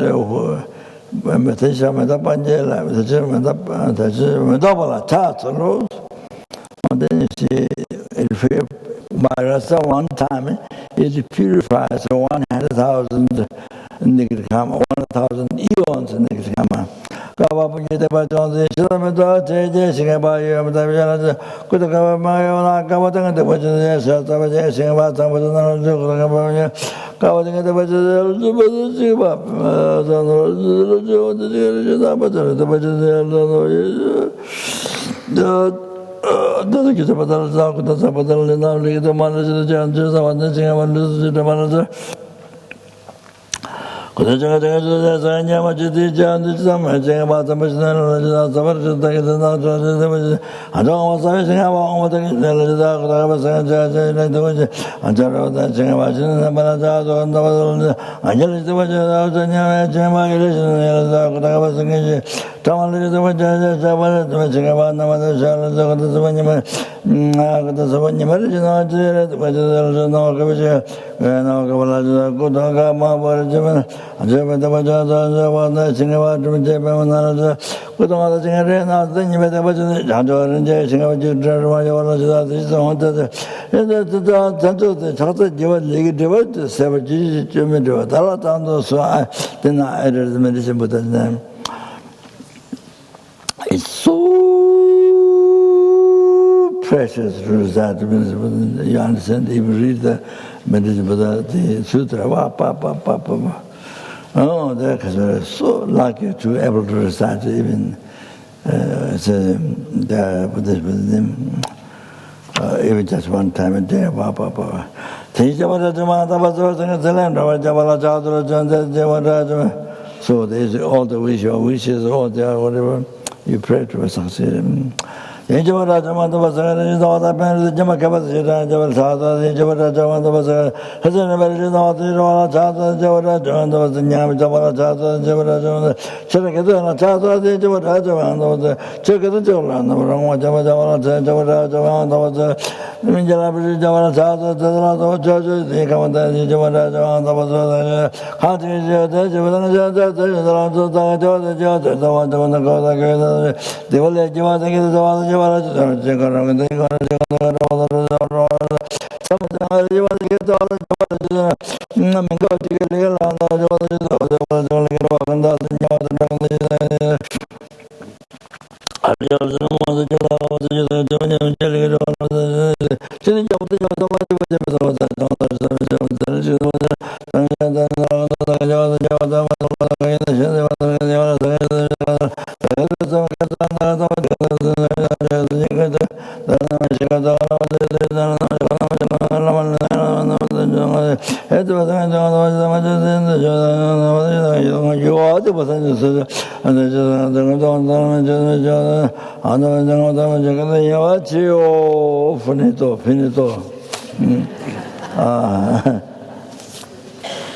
then you see, Vajrasattva one time it purifies 100,000 Nikritama, 1,000 eons in Nikritama. Kavapujita Pajon, Shilamata, Singapaya, Kutakavamaya, Kavatanga, the Pajan, Sataja, Singapata, Kavating the Pajan, doesn't get about the Zapatal, the manager, the judges, the manager. Because the it's so precious that you understand, if you read the meditation, the sutra, oh, they're so lucky to be able to recite even the Buddhism, even just one time a day. So there's all the wishes, all the whatever you pray to succeed. Jabara Jamata was a pen, the Jamakabas, Jabara Jamata was a Hazan Chata, Jabara Jamata was the Yam Jabara Chata, Jabara Jamata, Cherakadana Chata, Jabara Jamata was the Chekadajola, Jabara Jamata was the Minjalabi Jabara Chata, the judges, the Kamata, Jabara Jamata was the Hati, the village was finito.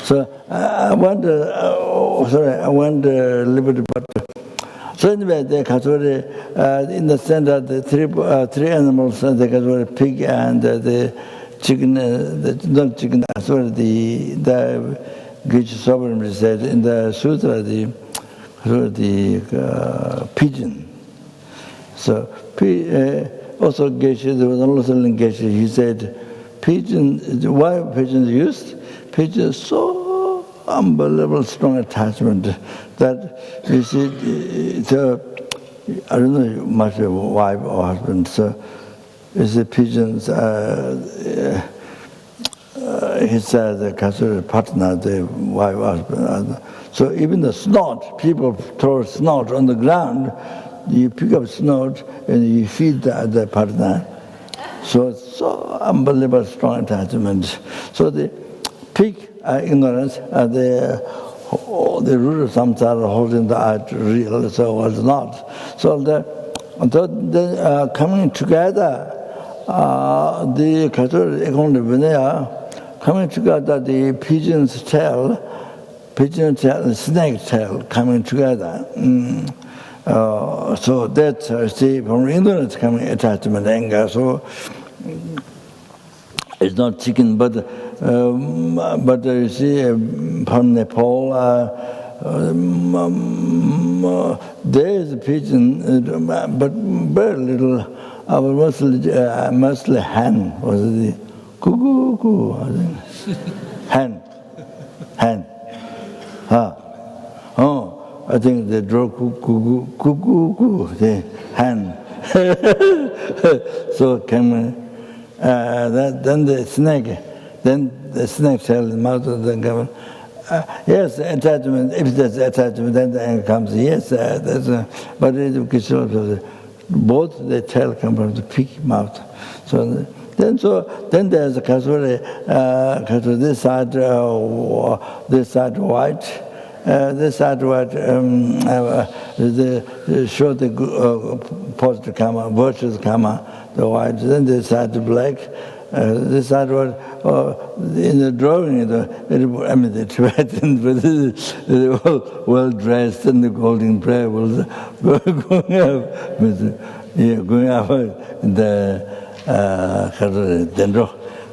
So I wonder, I wonder a little bit about. So anyway, the Katsuri, in the center, the three animals, the Katsuri, pig and the chicken, not chicken, sorry, the GSUC said in the sutra, the pigeon. So also Geshe, there was also in Geshe, he said, pigeon, why pigeons used? Pigeons so unbelievable strong attachment that you see, I don't know much of a wife or husband, so you see pigeons, he said the Kasuri partner, the wife, husband. So even the snot, people throw snot on the ground, you pick up snot and you feed the partner. So unbelievable strong attachment. So the pig ignorance, the root of samsara holding the art real, so was not. So the coming together, the Kasuri economic Vinaya, coming together, the pigeon's tail, and snake tail coming together. So that, see, from ignorance coming attachment, anger. So it's not chicken, but you see, from Nepal, there is a pigeon, but very little. Mostly hen was the cuckoo, I think. Hen. Oh, I think they draw cuckoo, the hen. So came, then the snake tail in the mouth of the government. Yes, attachment, if there's attachment, then the anger comes. Yes, but both the tail come from the pig mouth. So then there's a Kasuri, this side white. This side white, show the positive karma, virtuous karma, the white. Then this side black. This side white. In the drawing, the Tibetans, but they were all well dressed and the golden prayer was going up the Dendro,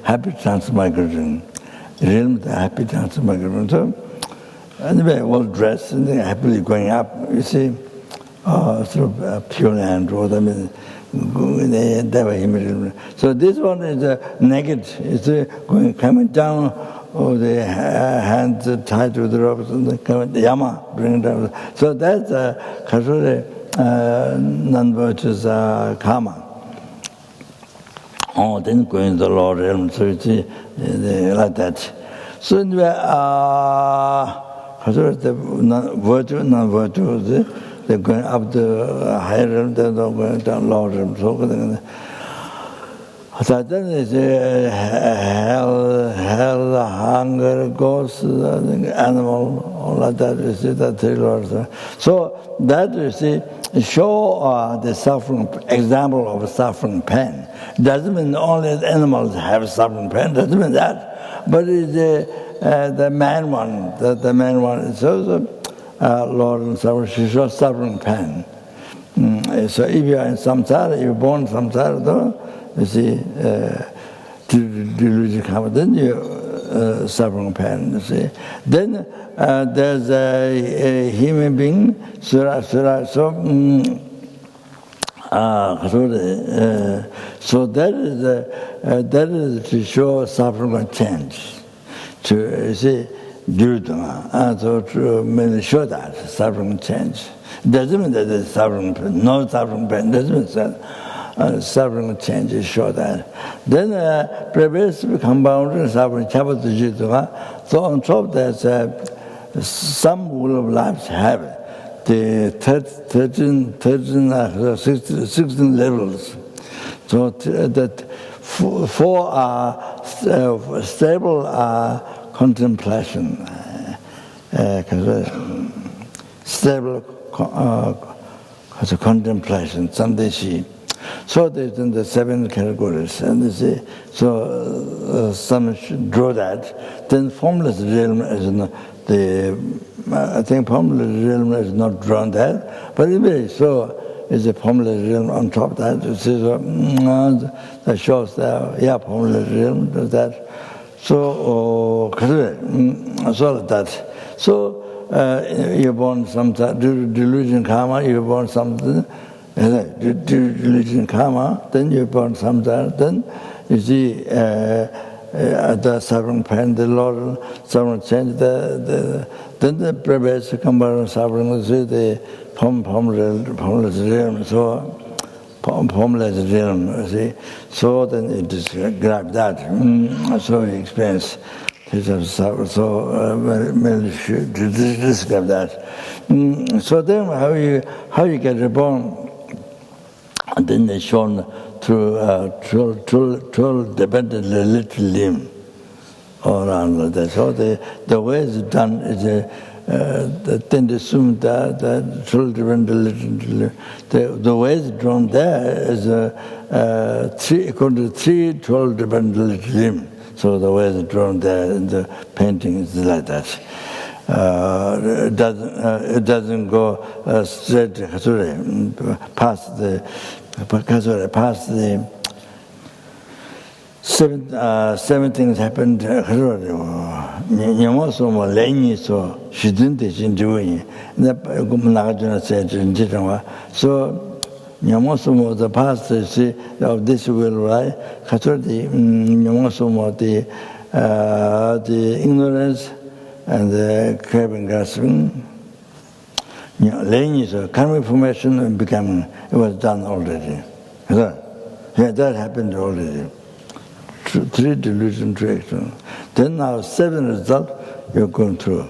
happy transmigration, realm the happy transmigration. So anyway, well dressed and they're happily going up. You see, sort of pure land road. I mean, so this one is naked. It's coming down. The hands tied to the ropes and the yama bring it down. So that's Kasuri non-virtuous karma. Oh, then going to the Lord realm. So you see, like that. So anyway, the virtue, non-virtue, they're going up the higher realm, they're not going down lower realm. So So then is hell, hunger, ghost, animal, all of that. You see the three lords. So that you see show the suffering example of suffering pain. Doesn't mean only animals have suffering pain. Doesn't mean that, but it's the main one. The main one is also Lord and suffering. She shows suffering pain. So if you are in samsara, you're born in samsara, though. You see, delusion comes, then you suffering pain, you see. Then there's a human being, so that is to show suffering and change. To, you see, so to merely show that suffering and change. Doesn't mean that there's suffering pain, no suffering pain, doesn't mean that. Suffering changes show that. Then progressive compounding suffering chapter. So on top there's some rule of lives have the 16 levels. So that four are stable contemplation, stable contemplation, Sandeshi. So there's in the 7 categories, and you see, so some should draw that. Then formless realm is not I think formless realm is not drawn there, but anyway, so is a formless realm on top of that. You see, so that shows that formless realm does that. So so that. So you're born sometimes delusion karma. You're born something. Delusion karma, then you're born samsara, then you see the suffering pain, the Lord suffering change, then the previous comparison suffering, you see the formless realm, so formless realm, you see. So then it is grab that. So he explains. So merely should describe that. So then how you get reborn? And then they shown through 12 dependent little limb around like that. So the way it's done is then they assume that 12 dependent little limb. The way it's drawn there is according to 3 12 dependent little limb. So the way it's drawn there in the painting is like that. It doesn't go straight past the seven things happened. So the past of this will, right? The ignorance and the craving, grasping, karmic formation and becoming, it was done already. That happened already. 3 delusion, 3 action. Then now 7 result you're going through.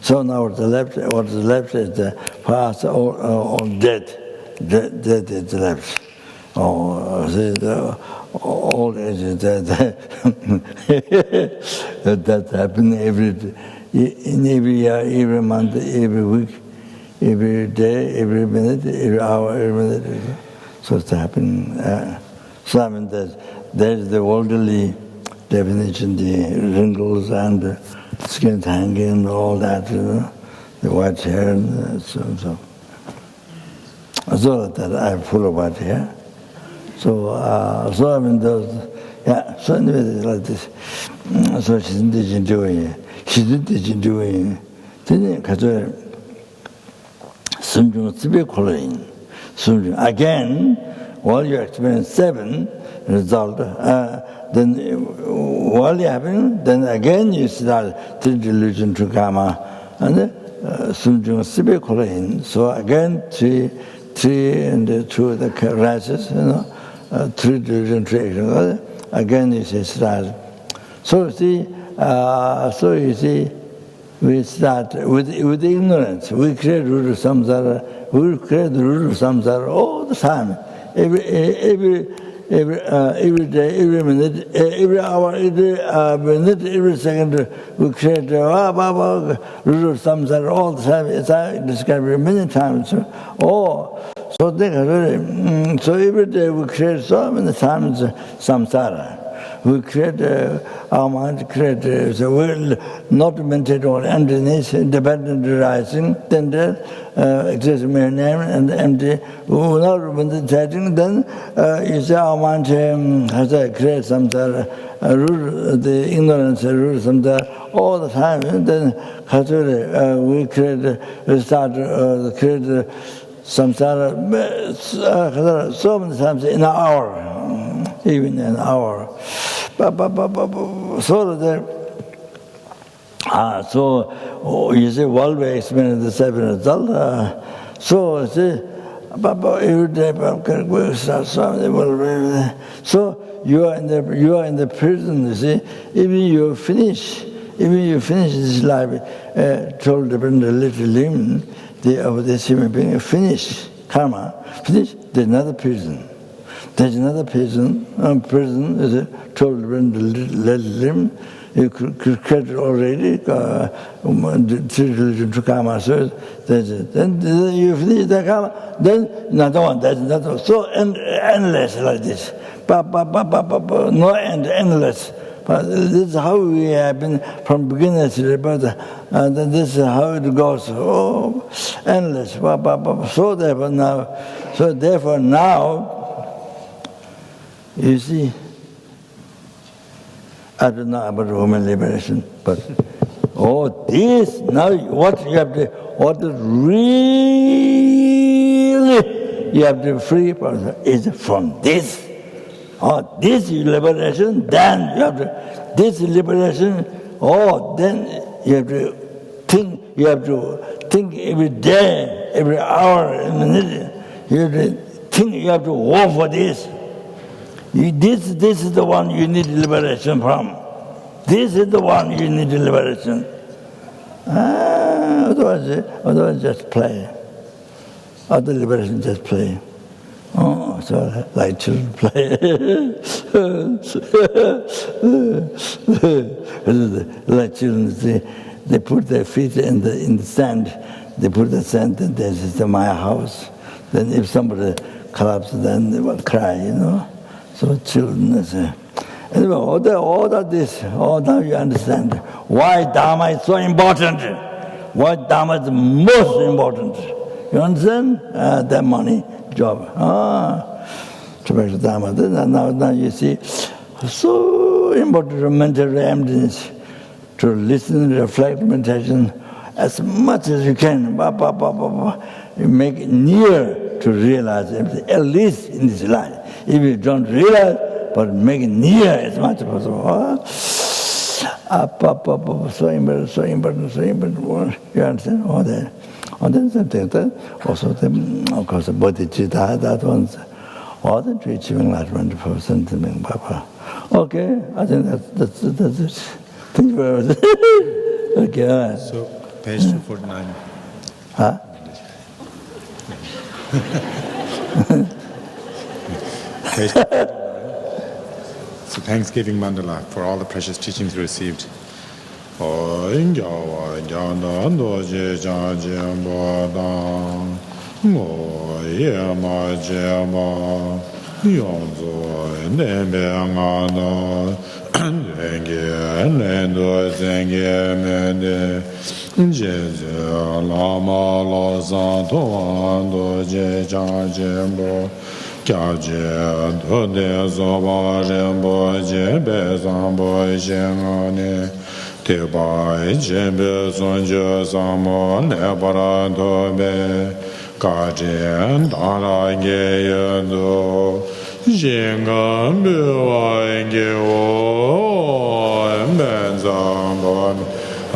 So now what's left is the past or death. Death is left. The old age is that happens in every year, every month, every week, every day, every minute, every hour, every minute. So it's happening. So I mean, there's the worldly definition, the wrinkles and the skin hanging and all that, the white hair and so. So that I have full of white hair. So I mean, so anyway, like this. So she didn't do it. Then 가서 숨중 집에 콜인. 숨중 again, while you experience 7 result, then while you having, then again you start 3 delusion to karma, and 숨중 집에 콜인. So again 3 and 2 the rises, 3 delusion, 3 action. Again you say start. So you see, we start with ignorance. We create root of samsara. We create the root of samsara all the time. every day, every minute, every hour, every minute, every second, we create Ruru Samsara all the time. As I described many times. So every day we create so many times samsara. We create our mind, create the world not maintained or emptiness, independent arising, then there exists mere name and empty. We will not meditating, then you say our mind has to create samsara, the ignorance rules samsara all the time. And then we create, create samsara so many times in an hour, even an hour. So you see, while we experience the seven result, so see, every day, so you are in the prison. You see, even you finish this life, told the little limb of this human being, finish karma, finish. There's another prison. There's another prison. Prison is a total limb. You created already to karma. So then you finish the karma. Then another one. There's another one. So endless like this. No end, endless. But this is how we have been from beginners to but this is how it goes. Oh, endless. So therefore now, you see, I don't know about women liberation, but this now what you have to, what is really you have to be free is from this. This liberation, then you have to, this liberation, then you have to think every day, every hour, every minute, you have to think, you have to work for this. This is the one you need liberation from. This is the one you need liberation. Otherwise just play. Other liberation just play. So like children play. Like children, they put their feet in the sand. They put the sand, and this is my house. Then if somebody collapses, then they will cry, So children say, anyway, all of this, now you understand why Dharma is so important. Why Dharma is most important. You understand? That money, job. To make the Dharma. Now you see, so important to mental emptiness, to listen, reflect, meditation, as much as you can. You make it near to realize everything, at least in this life. If you don't realize, but make it near as much as possible. So important. You understand? All that. And then something also, of course, the bodhicitta, that one's all the achieving enlightenment for sentiment, Papa. Okay, I think that's it. Thank you very much. Okay. So, page 249. Huh? Page 249. So, Thanksgiving Mandala for all the precious teachings received. Te bai jembe sonjo samo ne parato be ka jen dara ge yendo jenga be wa ge wo ben zang bon a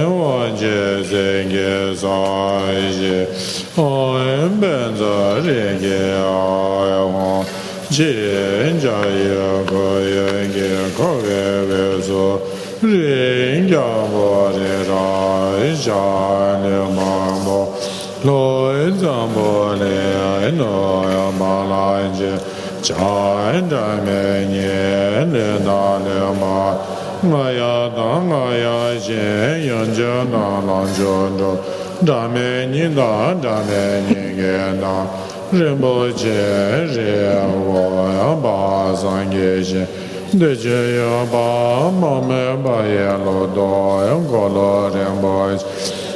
wa je ze ge sa je o ben za re ge a wa jen ja ye go ye ge ko ge so ring ya bo de ra ja ne ma bo Loi zambo le no ya ma la je cha en me nye le da le ma ma ya da ma ya je yon je na la jo do da me ni da me ni ge da rinpo che re wo ya ba san ge je de je ya ba ma me ba ye lo do ya go lo rinpo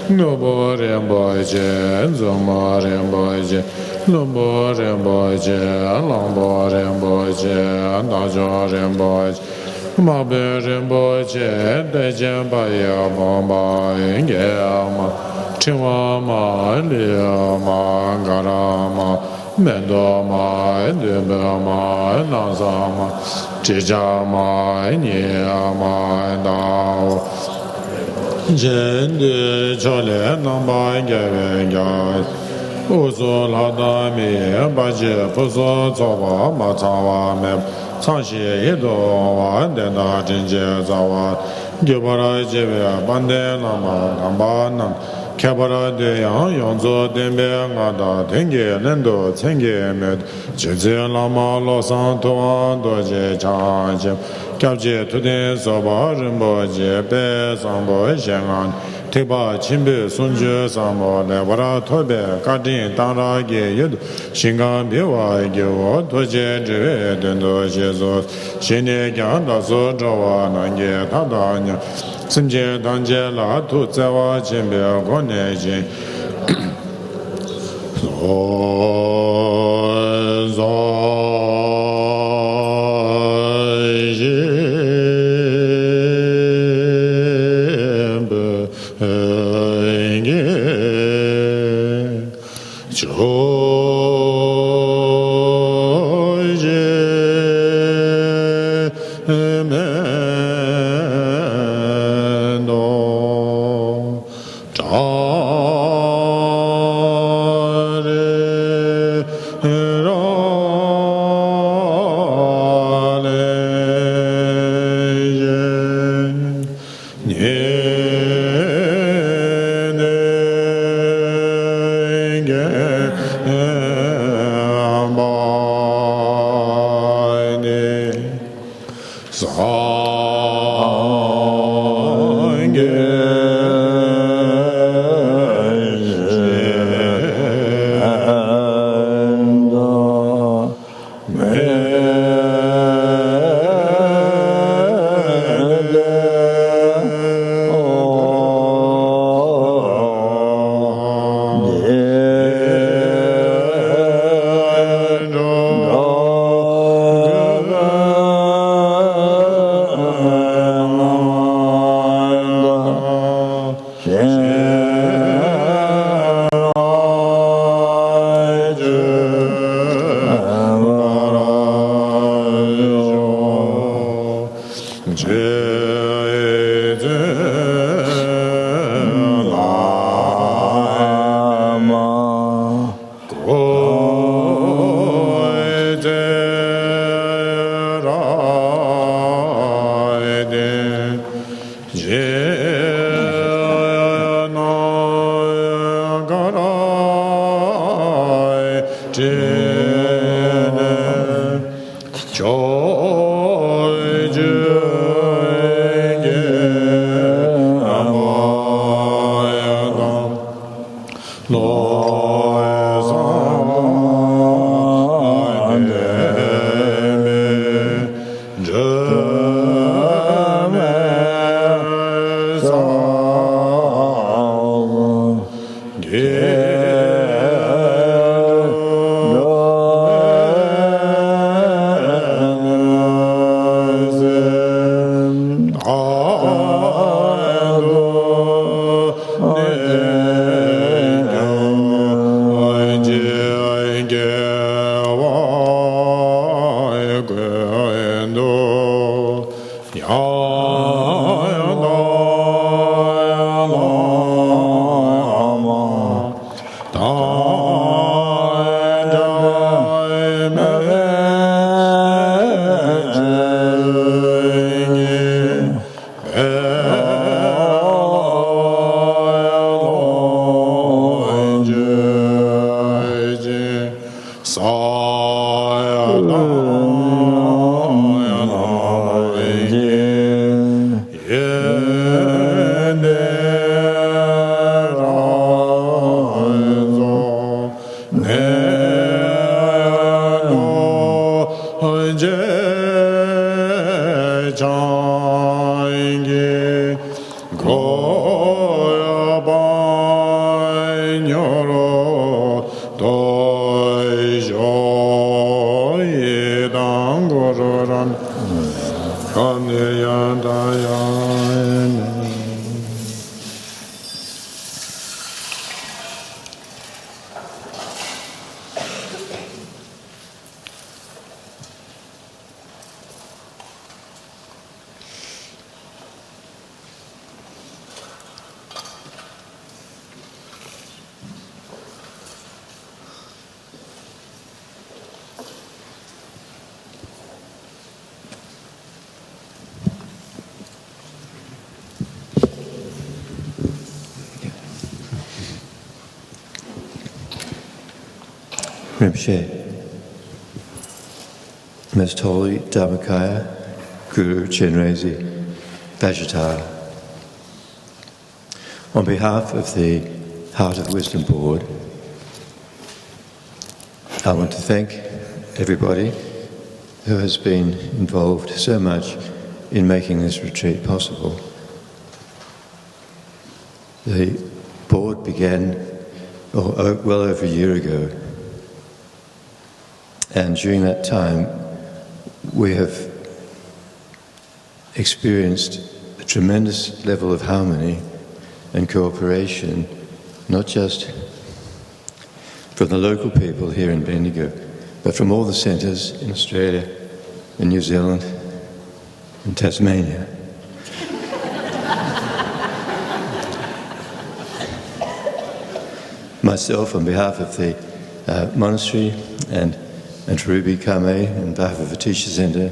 no bo rinpo che zo ma rinpo che lo bo rinpo che lang bo rinpo che da jo rinpo che ma be rinpo che de je ba ya ba ba ge ma Chiwa ma, liya ma, gara ma, mendo ma, dube ma, nasa ma, chija ma, niya ma, dao. Jendi chole namba geve gyai, usu lada mi, baji pusu tsoba ma tsawa me, tsanshi yido wa, denda jinje zawa, gyubara jive bande nama gamba nam, Kebara de yang yonzo denbe ngada tenge lendo tenge med jeze lama lo san tuan doje chaje kyabje tude soba rinpo je pe sambo shengan tekba chimbe sunje sambo le vara tobe kadin tanra ge yedu shingan biwa ge wo doje jive dendo jezo shene kyan da so jawa nange tadanya simje danje la tu tsewa chimbe gone je Danger. Rinpoche, Most Holy Dharmakaya, Guru Chenrezig, Vajrasattva. On behalf of the Heart of Wisdom Board, I want to thank everybody who has been involved so much in making this retreat possible. The board began well over a year ago, and during that time we have experienced a tremendous level of harmony and cooperation, not just from the local people here in Bendigo, but from all the centres in Australia, in New Zealand, and Tasmania. Myself, on behalf of the monastery, and Ruby Kame, on behalf of the Teacher Centre,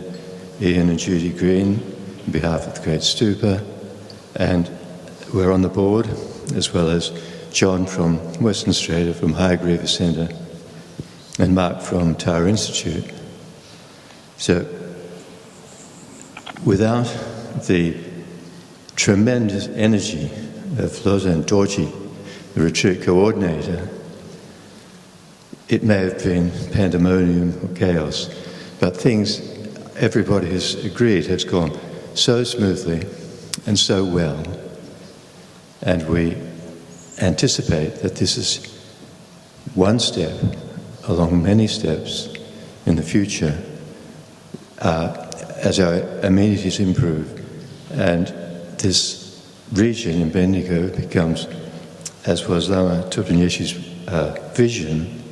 Ian and Judy Green, on behalf of the Great Stupa, and we're on the board, as well as John from Western Australia, from Hayagriva Centre, and Mark from Tower Institute. So, without the tremendous energy of Lozan Dorji, the retreat coordinator, it may have been pandemonium or chaos, but things, everybody has agreed, has gone so smoothly and so well. And we anticipate that this is one step along many steps in the future as our amenities improve and this region in Bendigo becomes, as was Lama Tupten Yeshu's vision,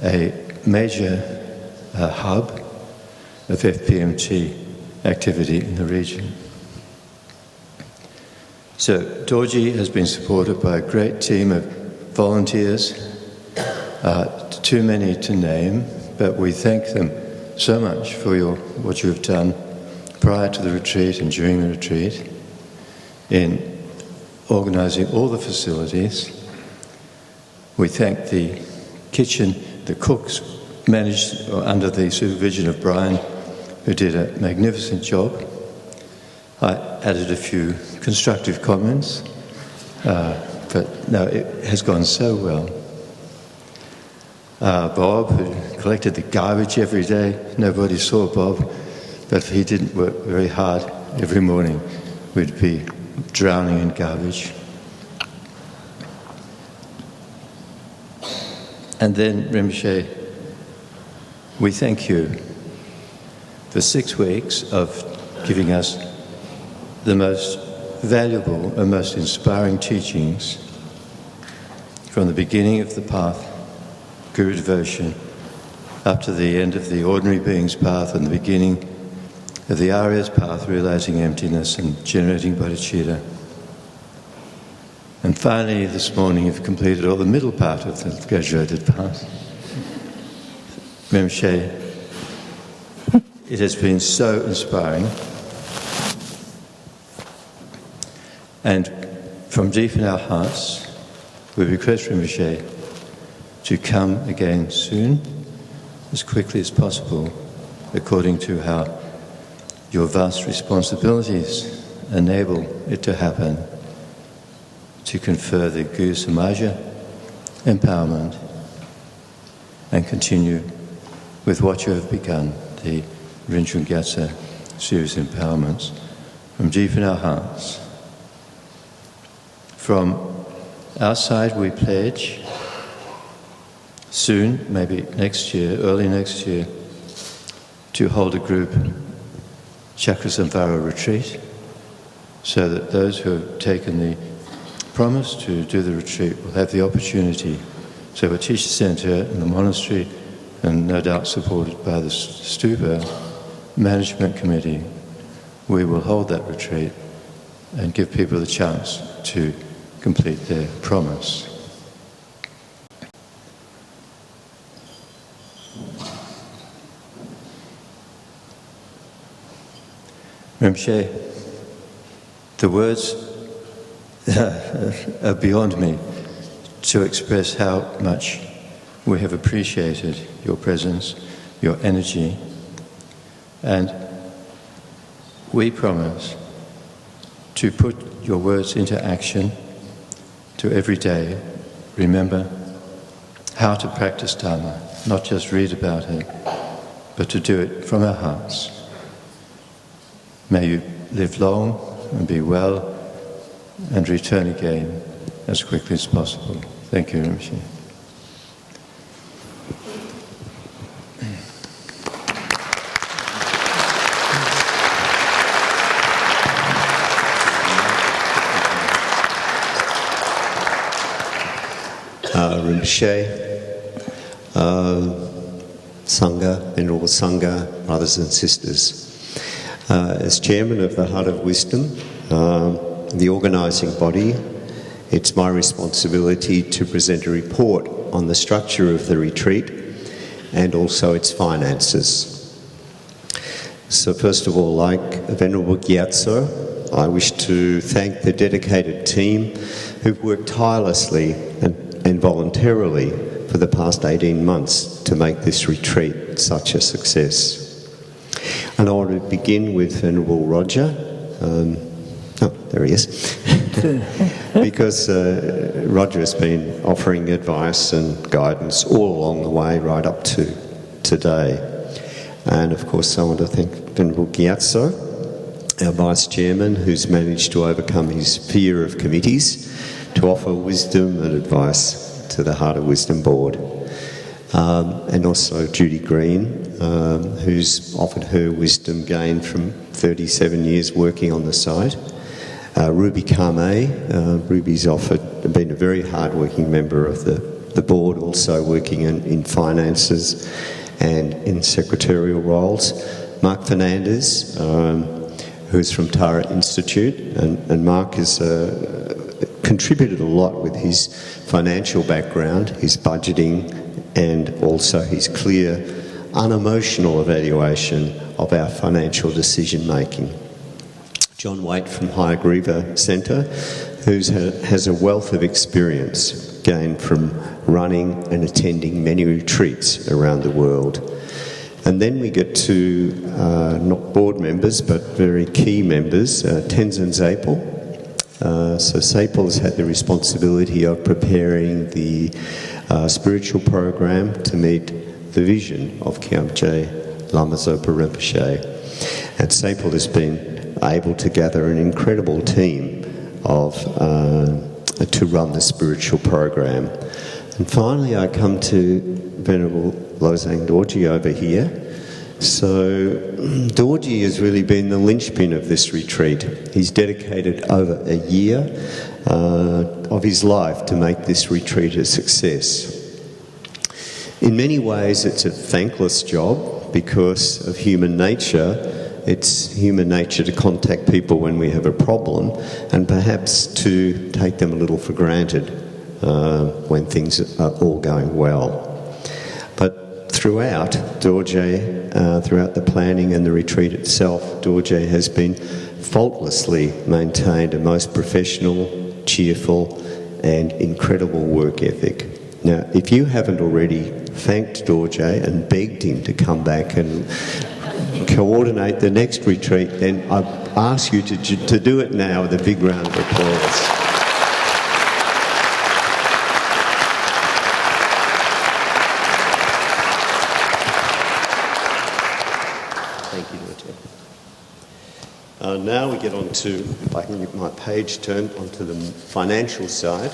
a major hub of FPMT activity in the region. So Dorji has been supported by a great team of volunteers, too many to name, but we thank them so much for what you have done prior to the retreat and during the retreat in organising all the facilities. We thank the kitchen, the cooks managed under the supervision of Brian, who did a magnificent job. I added a few constructive comments, but no, it has gone so well. Bob, who collected the garbage every day. Nobody saw Bob, but he didn't work very hard. Every morning we'd be drowning in garbage. And then, Rinpoche, we thank you for 6 weeks of giving us the most valuable and most inspiring teachings from the beginning of the path, Guru devotion, up to the end of the ordinary being's path and the beginning of the Arya's path, realizing emptiness and generating bodhicitta. And finally, this morning, you've completed all the middle part of the graduated path. Rinpoche, it has been so inspiring. And from deep in our hearts, we request Rinpoche to come again soon as quickly as possible, according to how your vast responsibilities enable it to happen, to confer the Guru Samaja empowerment and continue with what you have begun, the Rinchen Gyatso series empowerments, from deep in our hearts. From our side, we pledge soon, maybe next year, early next year, to hold a group Chakrasamvara retreat, so that those who have taken the promise to do the retreat will have the opportunity. So a teacher centre in the monastery, and no doubt supported by the stupa management committee, we will hold that retreat and give people the chance to complete their promise. Rinpoche, the words are beyond me to express how much we have appreciated your presence, your energy, and we promise to put your words into action, to every day remember how to practice Dharma, not just read about it, but to do it from our hearts. May you live long and be well and return again as quickly as possible. Thank you, Rinpoche. Rinpoche, Sangha, Venerable Sangha, brothers and sisters. As chairman of the Heart of Wisdom, the organising body, it's my responsibility to present a report on the structure of the retreat and also its finances. So first of all, like Venerable Gyatso, I wish to thank the dedicated team who've worked tirelessly and voluntarily for the past 18 months to make this retreat such a success. And I want to begin with Venerable Roger. There he is. Because Roger has been offering advice and guidance all along the way, right up to today. And of course I want to thank Venerable Gyatso, our Vice Chairman, who's managed to overcome his fear of committees to offer wisdom and advice to the Heart of Wisdom Board. And also Judy Green, who's offered her wisdom gained from 37 years working on the site. Ruby Kame, Ruby's been a very hard-working member of the board, also working in finances and in secretarial roles. Mark Fernandez, who's from Tara Institute, and Mark has contributed a lot with his financial background, his budgeting, and also his clear, unemotional evaluation of our financial decision-making. John Waite from Hayagriva Centre, who has a wealth of experience gained from running and attending many retreats around the world. And then we get to not board members, but very key members, Tenzin Zapel. So Zapel has had the responsibility of preparing the spiritual program to meet the vision of Kyabje Lama Zopa Rinpoche. And Zapel has been able to gather an incredible team to run the spiritual program. And finally I come to Venerable Losang Dorji over here. So Dorji has really been the linchpin of this retreat. He's dedicated over a year of his life to make this retreat a success. In many ways it's a thankless job because of human nature. It's human nature to contact people when we have a problem and perhaps to take them a little for granted when things are all going well. But throughout the planning and the retreat itself, Dorje has been faultlessly maintained a most professional, cheerful and incredible work ethic. Now, if you haven't already thanked Dorje and begged him to come back and coordinate the next retreat, then I ask you to do it now with a big round of applause. Thank you, Dorje. Now we get on to, if I can get my page turned, onto the financial side.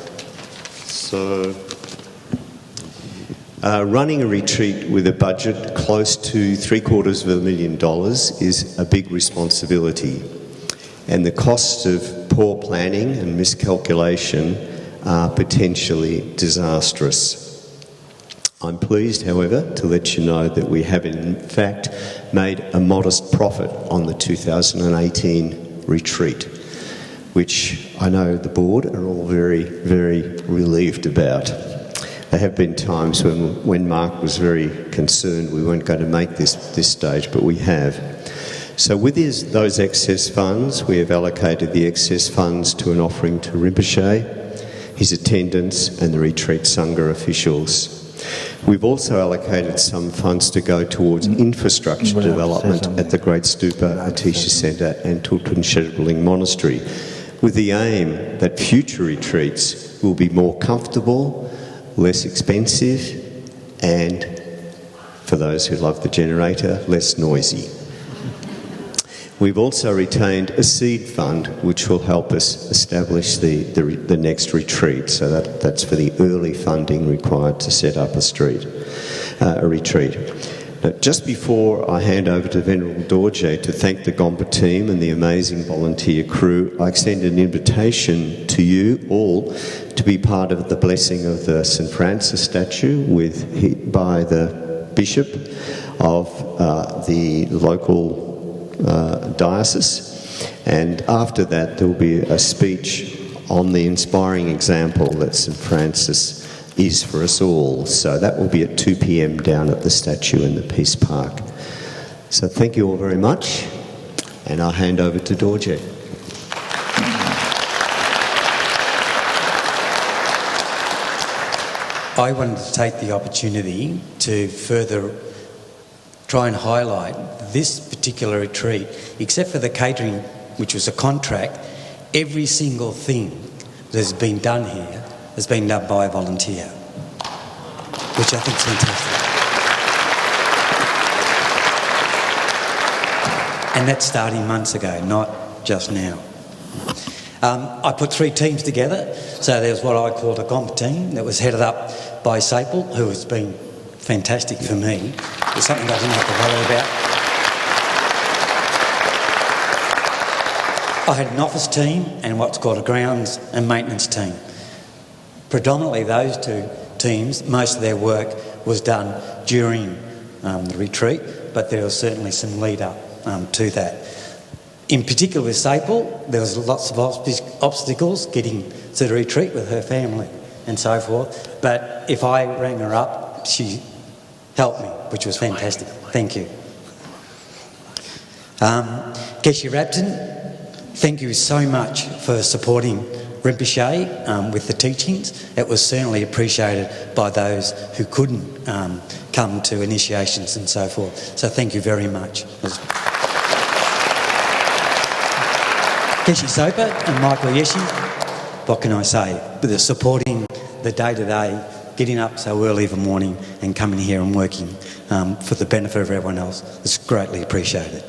So, running a retreat with a budget close to $750,000 is a big responsibility, and the costs of poor planning and miscalculation are potentially disastrous. I'm pleased, however, to let you know that we have in fact made a modest profit on the 2018 retreat, which I know the board are all very, very relieved about. There have been times when Mark was very concerned we weren't going to make this stage, but we have. So with those excess funds, we have allocated the excess funds to an offering to Rinpoche, his attendants and the retreat Sangha officials. We've also allocated some funds to go towards infrastructure development at the Great Stupa Atisha Centre and Tulkun Shedling Monastery, with the aim that future retreats will be more comfortable, less expensive, and, for those who love the generator, less noisy. We've also retained a seed fund which will help us establish the next retreat, so that's for the early funding required to set up a retreat. Now, just before I hand over to Venerable Dorje to thank the Gompa team and the amazing volunteer crew, I extend an invitation to you all to be part of the blessing of the St Francis statue by the Bishop of the local diocese, and after that there will be a speech on the inspiring example that St Francis is for us all. So that will be at 2 p.m. down at the statue in the Peace Park. So thank you all very much, and I'll hand over to Dorje. I wanted to take the opportunity to further try and highlight this particular retreat. Except for the catering, which was a contract, every single thing that has been done here has been done by a volunteer, which I think is fantastic. And that's starting months ago, not just now. I put 3 teams together. So there was what I called a comp team that was headed up by Sapel, who has been fantastic for me. It's something I didn't have to worry about. I had an office team and what's called a grounds and maintenance team. Predominantly those 2 teams, most of their work was done during the retreat, but there was certainly some lead up to that. In particular with Sapel, there was lots of obstacles getting to the retreat with her family and so forth, but if I rang her up, she helped me, which was fantastic. Thank you. Geshe Rapton, thank you so much for supporting Rinpoche with the teachings. It was certainly appreciated by those who couldn't come to initiations and so forth. So thank you very much. Geshe Sopa and Michael Yeshi, what can I say? They're supporting the day-to-day, getting up so early in the morning and coming here and working for the benefit of everyone else. It's greatly appreciated.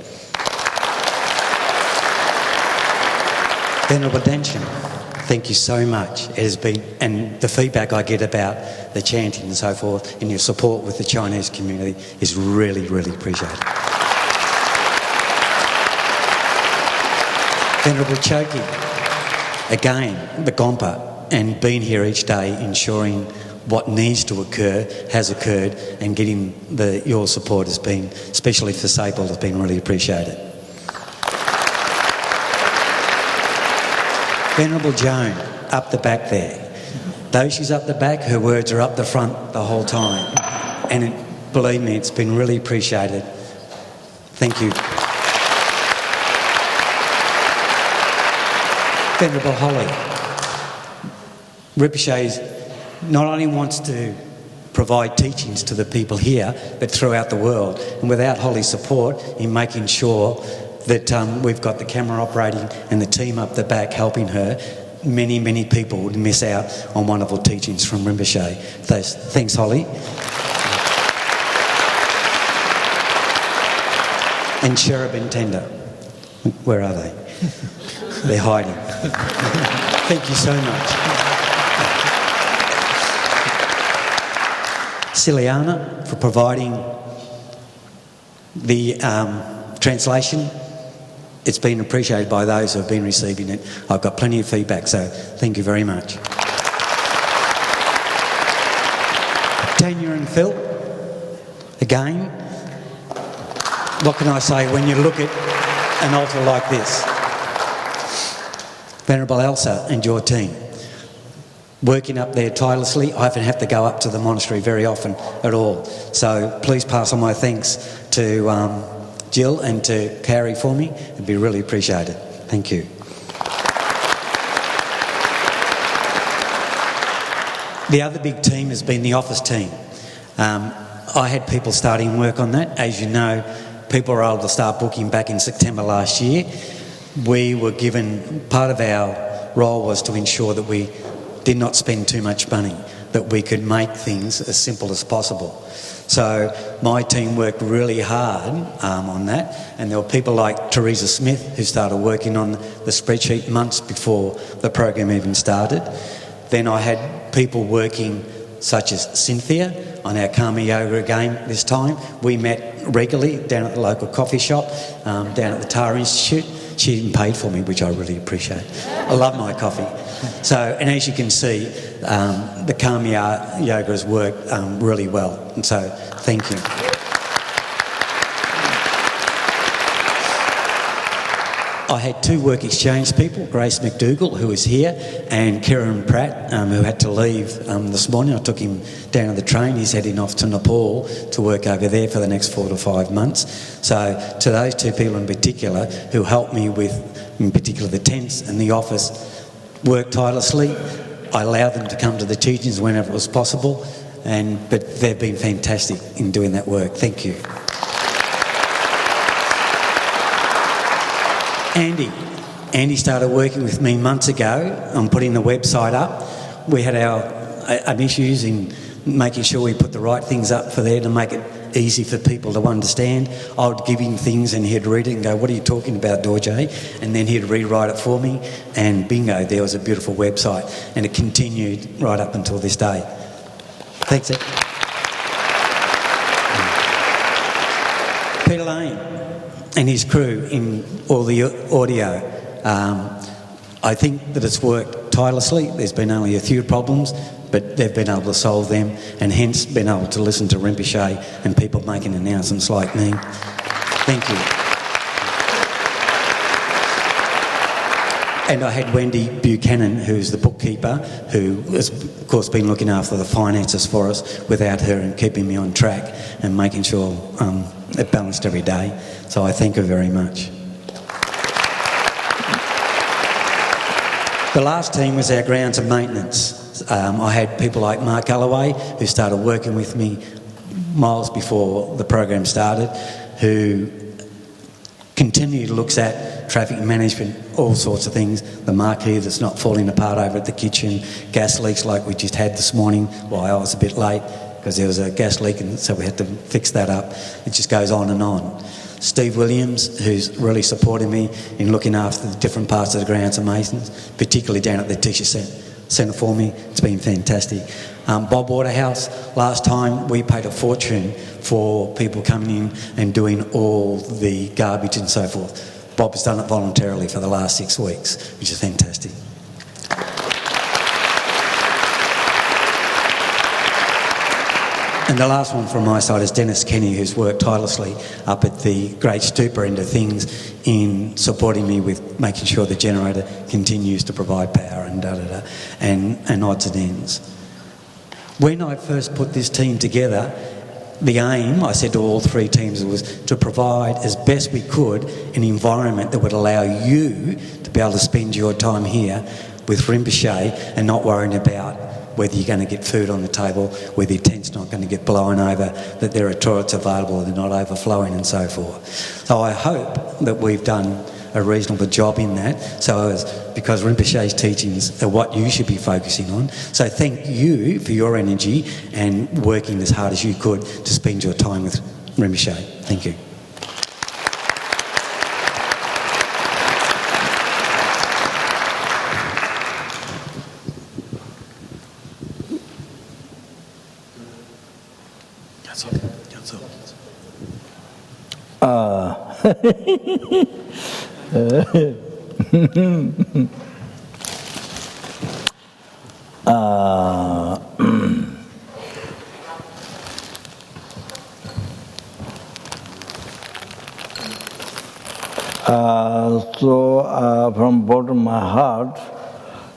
Venerable Danshan, thank you so much. It has been, and the feedback I get about the chanting and so forth and your support with the Chinese community is really, really appreciated. Venerable Choki, again, the Gompa, and being here each day ensuring what needs to occur has occurred, and getting your support has been, especially for Sapel, has been really appreciated. Venerable Joan, up the back there. Though she's up the back, her words are up the front the whole time. And believe me, it's been really appreciated. Thank you. Venerable Holly, Rinpoche's not only wants to provide teachings to the people here, but throughout the world. And without Holly's support in making sure that we've got the camera operating and the team up the back helping her, many, many people would miss out on wonderful teachings from Rinpoche. Thanks, Holly. And Cherub and Tender. Where are they? They're hiding. Thank you so much. Ciliana for providing the translation. It's been appreciated by those who have been receiving it. I've got plenty of feedback, so thank you very much. Tanya and Phil, again, what can I say when you look at an altar like this? Venerable Elsa and your team, working up there tirelessly. I haven't had to go up to the monastery very often at all. So please pass on my thanks to Jill and to Carrie for me. It'd be really appreciated. Thank you. The other big team has been the office team. I had people starting work on that. As you know, people were able to start booking back in September last year. We were given, part of our role was to ensure that we did not spend too much money, that we could make things as simple as possible. So my team worked really hard on that, and there were people like Teresa Smith who started working on the spreadsheet months before the program even started. Then I had people working such as Cynthia on our Karma Yoga again this time. We met regularly down at the local coffee shop, down at the Tara Institute. She even paid for me, which I really appreciate. I love my coffee. So, and as you can see, the Karma Yoga has worked really well. And so, thank you. I had two work exchange people, Grace McDougall, who is here, and Kieran Pratt, who had to leave this morning. I took him down to the train. He's heading off to Nepal to work over there for the next 4 to 5 months. So to those two people in particular who helped me with, in particular, the tents and the office, worked tirelessly. I allowed them to come to the teachings whenever it was possible, but they've been fantastic in doing that work. Thank you. Andy started working with me months ago on putting the website up. We had our issues in making sure we put the right things up for there to make it easy for people to understand. I would give him things and he'd read it and go, "What are you talking about, Dorje?" And then he'd rewrite it for me, and bingo, there was a beautiful website, and it continued right up until this day. Thanks, Ed. Peter Lane and his crew in all the audio. I think that it's worked tirelessly. There's been only a few problems, but they've been able to solve them, and hence been able to listen to Rinpoche and people making announcements like me. Thank you. And I had Wendy Buchanan, who's the bookkeeper, who has, of course, been looking after the finances for us without her, and keeping me on track and making sure it balanced every day. So I thank her very much. The last team was our grounds and maintenance. I had people like Mark Galloway, who started working with me miles before the program started, who continually looks at traffic management, all sorts of things. The marquee that's not falling apart over at the kitchen, gas leaks like we just had this morning. Well, I was a bit late because there was a gas leak, and so we had to fix that up. It just goes on and on. Steve Williams, who's really supported me in looking after the different parts of the grounds and maintenance, particularly down at the teacher centre for me. It's been fantastic. Bob Waterhouse, last time we paid a fortune for people coming in and doing all the garbage and so forth. Bob has done it voluntarily for the last 6 weeks, which is fantastic. And the last one from my side is Dennis Kenny, who's worked tirelessly up at the Great Stupa end of things in supporting me with making sure the generator continues to provide power and and odds and ends. When I first put this team together, the aim, I said to all 3 teams, was to provide as best we could an environment that would allow you to be able to spend your time here with Rinpoche and not worrying about whether you're going to get food on the table, whether your tent's not going to get blown over, that there are toilets available, they're not overflowing and so forth. So I hope that we've done a reasonable job in that, because Rinpoche's teachings are what you should be focusing on. So thank you for your energy and working as hard as you could to spend your time with Rinpoche. Thank you. From bottom of my heart,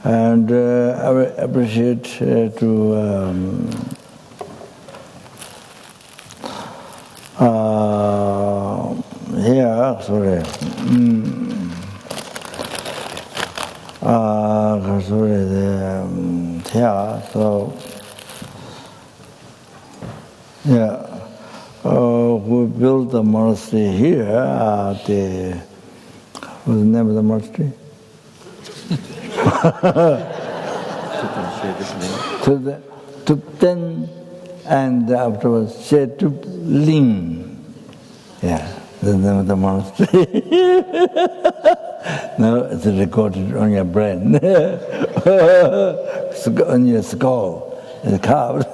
and I will appreciate to here, sorry. Here, so yeah, who built the monastery here, what's the name of the monastery? Tupten, and afterwards Shetup Ling. Yeah, the name of the monastery. No, it's recorded on your brain. On your skull, it's carved.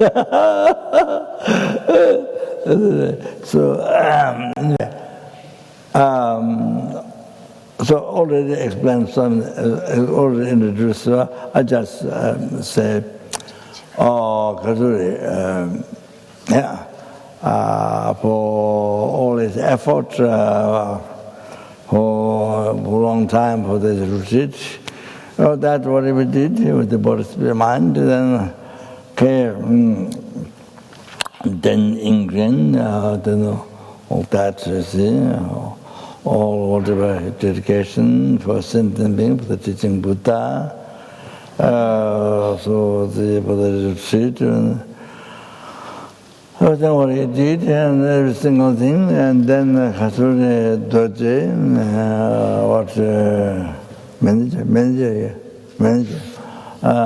So already explained some, already introduced. I just say, Kazuri, for all his effort for a long time for this retreat. That's what we did with the body, spirit, mind. Then then England, then all that, you see, all whatever dedication for sentient being, for the teaching Buddha. So for the retreat, everything what he did, and every single thing, and then Khasuri Doje,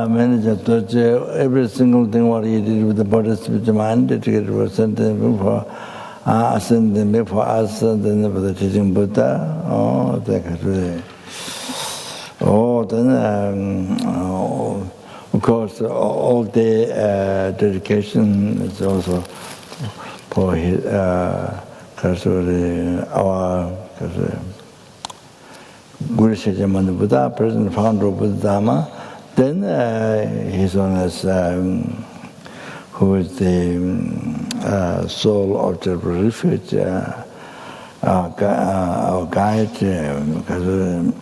manager Doje, every single thing what he did with the body, spirit, mind, dedicated for sentient being, for ascending being, for us, and then for the teaching Buddha. Then of course, all the dedication is also for his, our Guru Shejamana Buddha, present founder of Buddha Dharma. Then his Holiness, who is the sole object of refuge, our guide,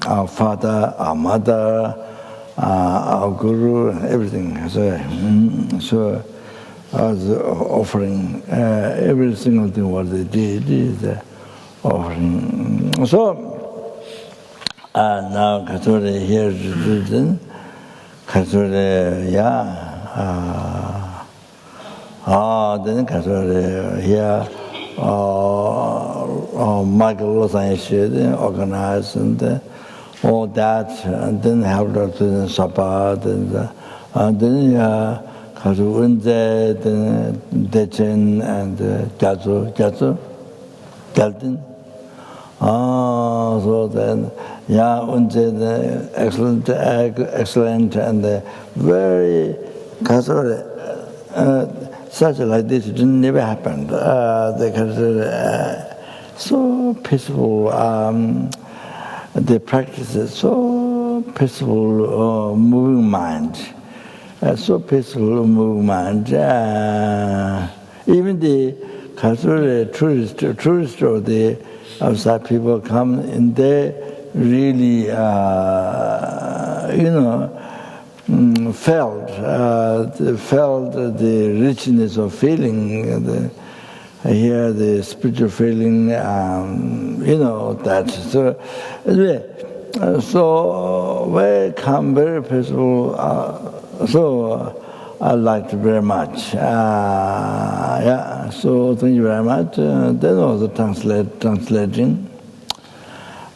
our father, our mother, our guru, everything. So I was offering every single thing what they did is offering. So now Katsuri here is written. Katsuri, then Katsuri here. Michael Losan organized and all that, and then helped us in Sabbath, and then Kazu Unze, then Dechen, and Jaltin. So then, Unze, excellent, and very Kazu. Such like this never happened. They so peaceful. They practice so peaceful, moving mind. So peaceful, moving mind. Even the tourist or the outside people come in there, really, felt the richness of feeling, the spiritual feeling, that. So very calm, very peaceful. So I liked very much. Yeah, so thank you very much. Then also translating.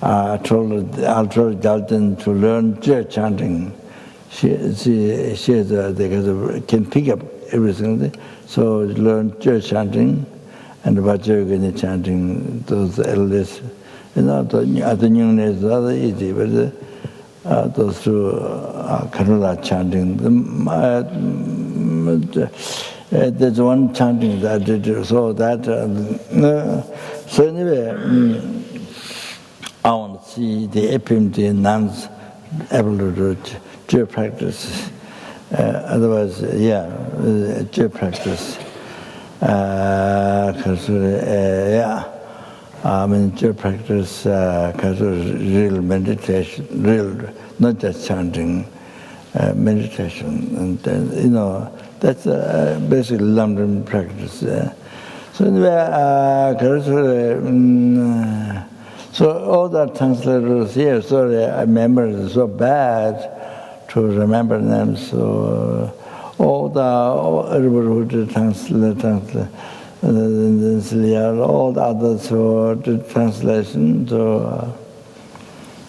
I told Galton to learn Jai chanting. She can pick up everything. So learn Jai chanting and Vajrasattva chanting. Those elders, the young days are easy, but those two Karula chanting. There's one chanting that I did, so that. So anyway, I want to see the FMT nuns able to do Jai practice. Otherwise, yeah, Jai practice. Yeah. I mean, Jai practice, real meditation, real, not just chanting, meditation. And then, that's basically London practice. So anyway, so all the translators here, sorry, I remember it's so bad to remember them. So everybody who did translate, all the others who did translation. So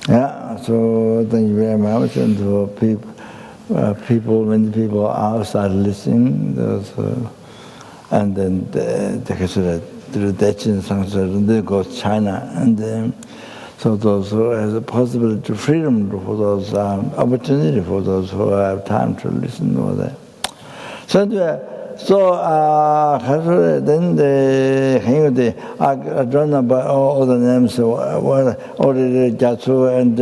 yeah, so thank you very much. And to many people outside listening, and then the Dachin Sanskrit, they go to China, and so those who have the possibility to freedom for those opportunity for those who have time to listen to that. So then I don't know about all the names, all the Jatsu and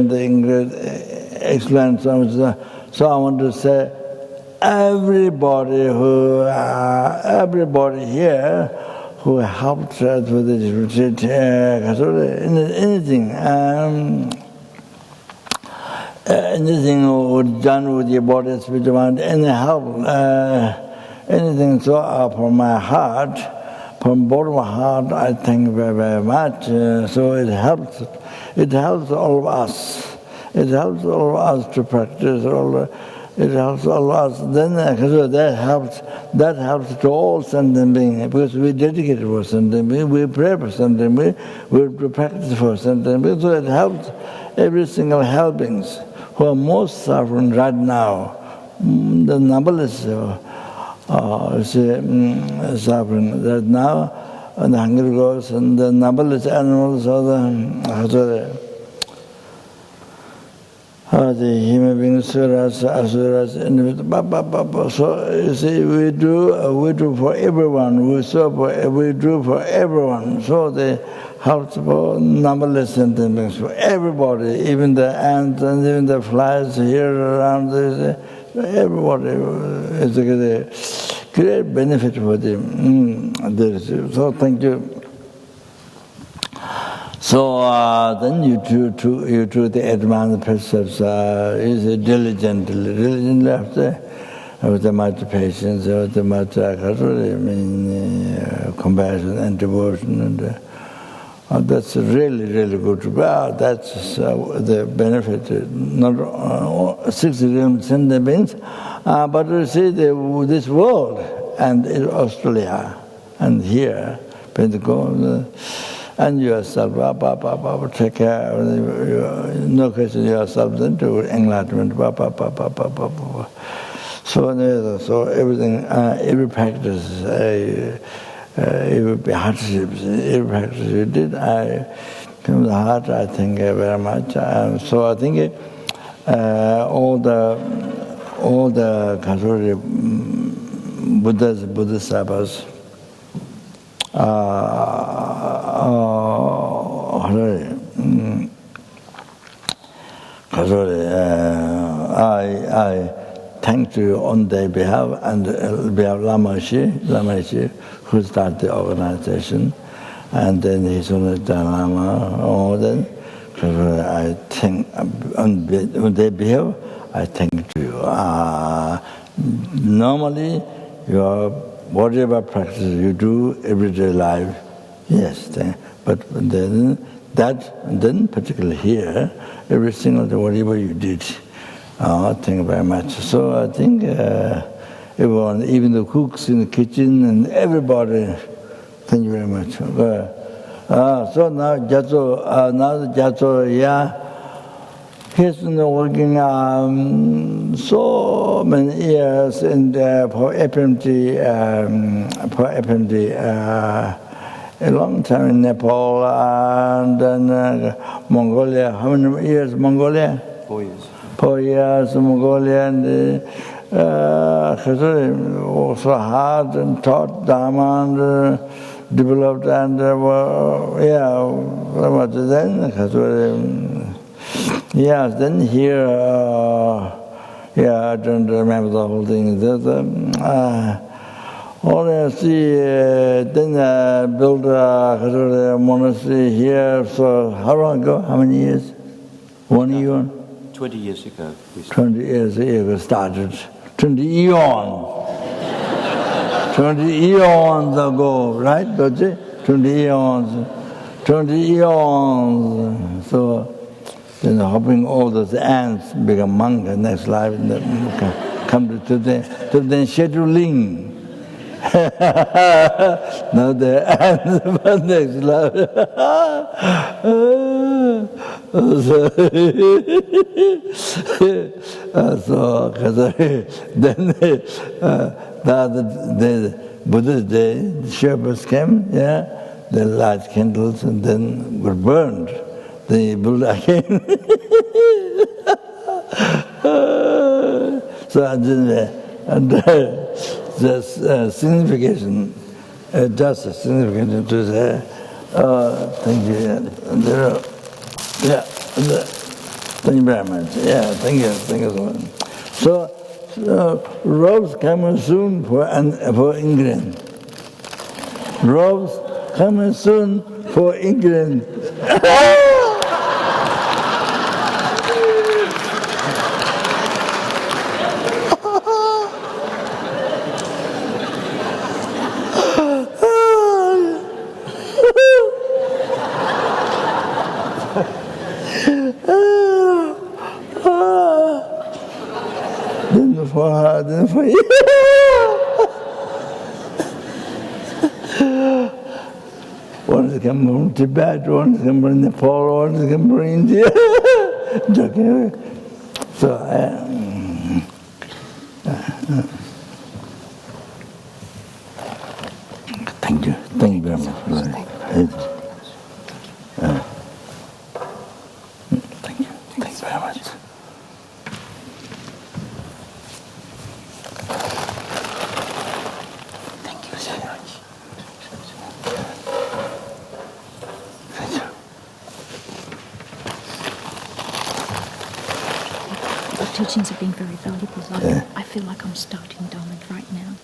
the English explain some. So I want to say, everybody here who helped with this retreat, anything done with your body, spiritual mind, any help, anything. So from my heart, from bottom of my heart, I thank very, very much. So it helps all of us. It helps all of us to practice. It helps all of us. Then that helps to all sentient beings, because we dedicate for sentient beings, we pray for sentient beings, we practice for sentient beings. So it helps every single helpings who are most suffering right now. The numberless suffering right now, and the hunger goes, and the numberless animals, the human beings, suras, asuras, and so you see, we do for everyone. We do for everyone. So they help for numberless sentient beings, for everybody, even the ants and even the flies here around. Everybody is a great benefit for them. So thank you. So then you do the advanced precepts is diligently after, with the much patience, with the much compassion and devotion, and that's really, really good. Well, that's the benefit, not 60 sentient beings, but you see this world and in Australia and here, Bendigo. And yourself, take care, no question yourself, then to enlightenment, So everything, every practice, every hardships, every practice you did, from the heart, I thank you very much. So I think all the Bodhisattvas, I thank you on their behalf and behalf of Lamashi, who started the organization, and then his own Lama. Then I thank on their behalf. I thank you. Normally, whatever practice you do everyday life, yes, but then particularly here, every single day, whatever you did, Oh, thank you very much. So I think everyone, even the cooks in the kitchen and everybody, thank you very much. So now Jato, yeah, he's been working so many years in for FMT, a long time in Nepal and then Mongolia. How many years Mongolia? 4 years. 4 years Mongolia and also hard and taught Dharma and developed and very much then. Yes, then here, I don't remember the whole thing. Honestly, then built a monastery here. So how long ago? How many years? 1 year? 20 years ago. 20 years ago started. 20 eons. 20 eons ago, right, Doji? 20 eons. 20 eons. So then hoping all those ants become monk in next life and then come to then scheduling. Now the ants but next life. So then the Buddha's day, the Sherpas came, they light candles and then were burned. They built again. So and the signification, just a signification to say, thank you. Thank you very much. Yeah, thank you so much. So robes coming soon for England. Robes coming soon for England. Then for you. One is coming from Tibet, one is coming from Nepal, one is coming from India. So, thank you very much. Thank you very much. Teachings have been very valuable. I feel like I'm starting Dharma right now.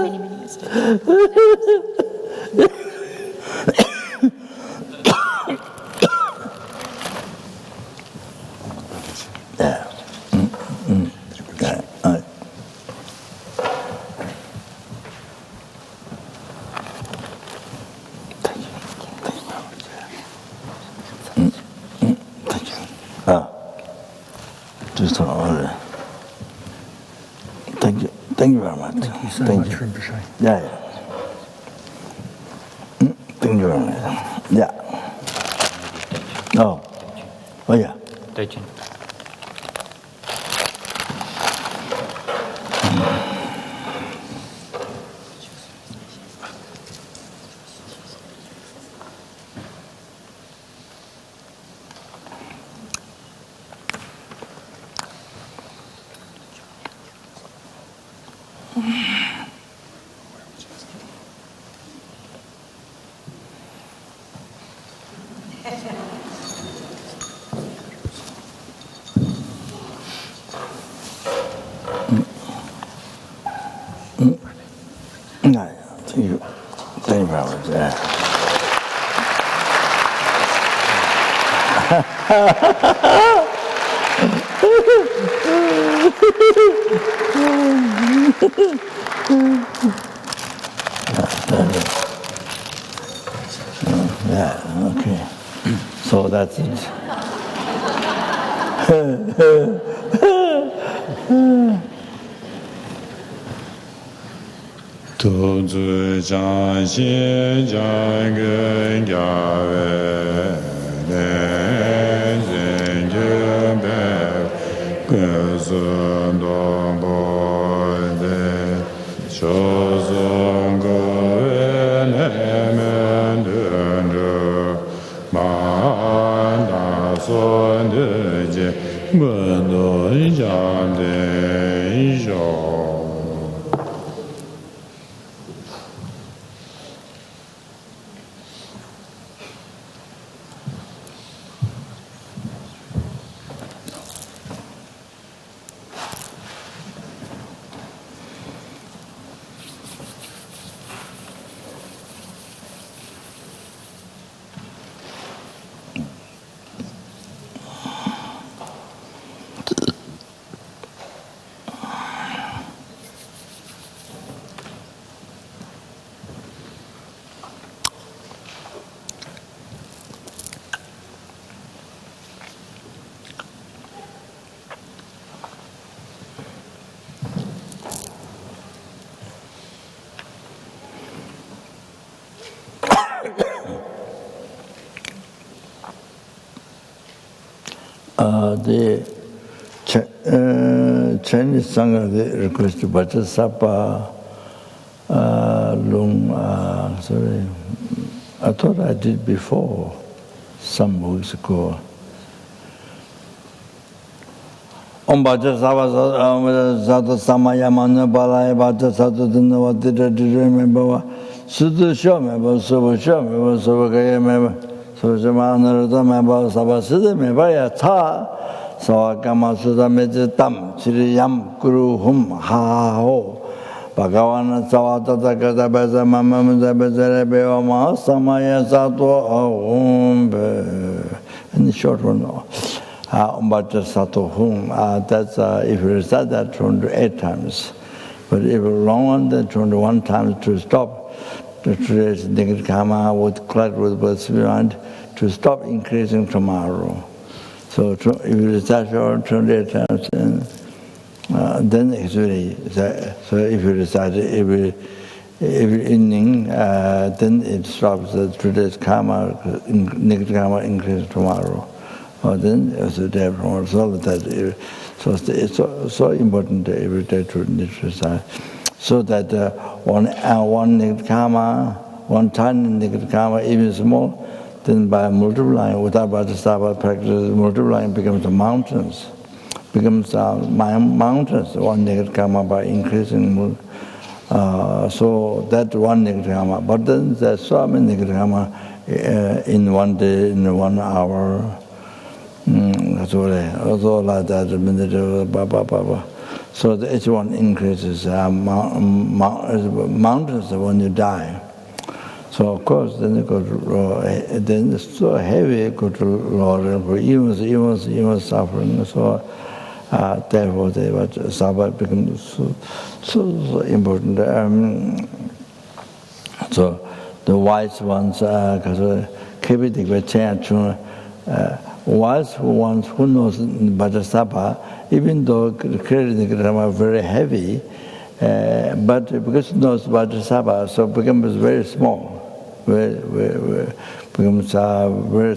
Many years ago. Thank you very much. Thank you so much, Rinpoche. Yeah. Thank you very much. Yeah. Oh yeah. Teaching. Thank you very much. Yeah. Yeah, okay. So that's it. Tu zu jang xin jang ge ya we ne zhen ge be ge zhen dong bo de sho zong ge we ne men de de ma na son de je men do yang de zhou. The Chinese Sangha they request Vajrasattva, sorry, I thought I did before, some weeks ago. Om Vajrasattva Samaya Manu Balaya Vajrasattva Dinavadira Diremeba Sudu Shomeba Subu Shomeba Subakaya Meba Sujamanarada Meba Sabasida Meba Ta Sawakama Sudamete Tam Siriyam Guru Hum Ha Ho Bhagavana Savata Takata Beza Mamamada Bezerebe Oma Samaya Sato Om in the short one. Vajrasattva Hum. That's if you recite that 28 times. But if you long one, then 21 times to stop the today's negative karma with collect with birth beyond to stop increasing tomorrow. So if you recite 28 times, then actually, so if you recite every evening, then it stops the today's karma, negative karma increase tomorrow. Then also therefore so that it's so important every day to recite, so that one negative karma, one tiny negative karma, even small, then by multiplying without Vajrasattva practice, multiplying becomes mountains, mountains. One negative karma by increasing, so that one negative karma. But then there's so many negative karma in one day, in 1 hour. Also like that, so each one increases mountains when you die. So of course then it goes, then it's so heavy it goes to lower, even suffering. So therefore the sabbath becomes so important. So the wise ones, wise ones who knows Vajrasattva, even though creating are very heavy, but because it knows Vajrasattva, so becomes very small, becomes very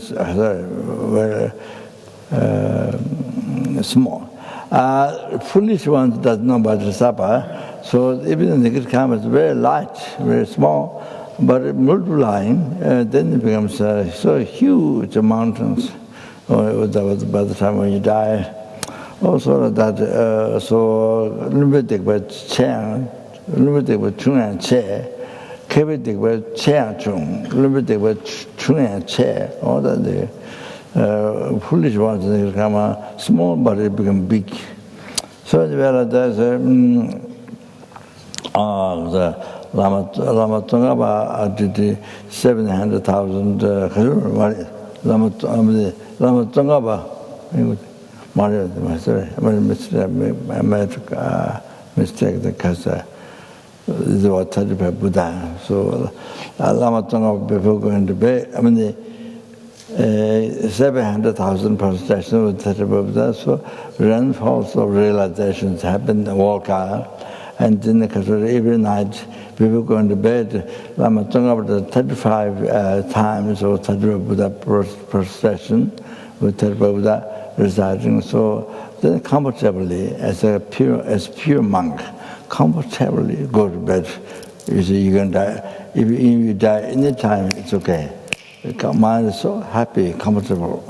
small. Foolish ones does not Vajrasattva, so even the negative karma is very light, very small, but multiplying, then it becomes so huge mountains. By the time when you die, also that so limited by Chang, limited by Chung and Che, limited by Chang Chung, limited by Chung and Che, all that the foolish ones they become small, but it become big. So there's the Lama Tongaba did 700,000 Lama Tongaba, mistake the Kasa is what Buddha. So Lama Tongaba before going to bed, 700,000 processions with Sattva. So rainfalls of realizations happen, walk out. And then every night, people go to bed. Lama Tsongkhapa 35 times of Sattva Buddha procession with Sattva Buddha residing. So then comfortably, as pure monk, comfortably go to bed. You see, you can die. If you die any time, it's okay. The mind is so happy, comfortable.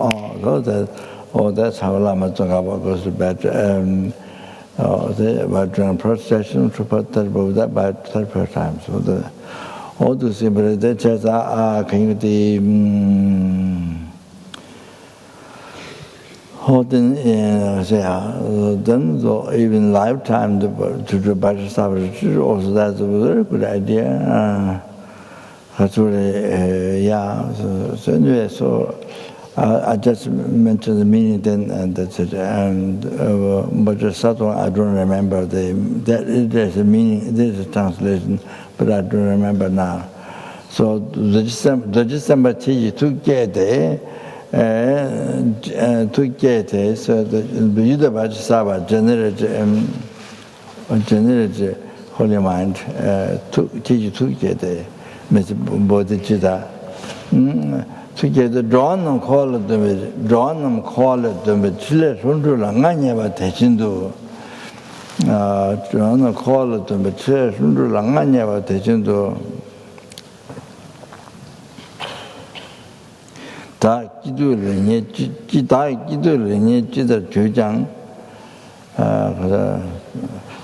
That's how Lama Tsongkhapa goes to bed. During procession, to put that Buddha by 35 times. So all the simple, they just can you then even lifetime to the Vajrasattva, also that's a very good idea. So anyway, so I just mentioned the meaning then, and that's it. And Vajrasattva, I don't remember there's a meaning, there's a translation, but I don't remember now. So the December teaching to get there, so the Buddha Vajrasattva generated holy mind, teach to get there, Mr. Bodhicitta. Together, drawn and call them, Chile, Rundulanganya, Techindo. Drawn and call them, Chile, Rundulanganya, Techindo. Da Gidu Lenye, Jida Jujang,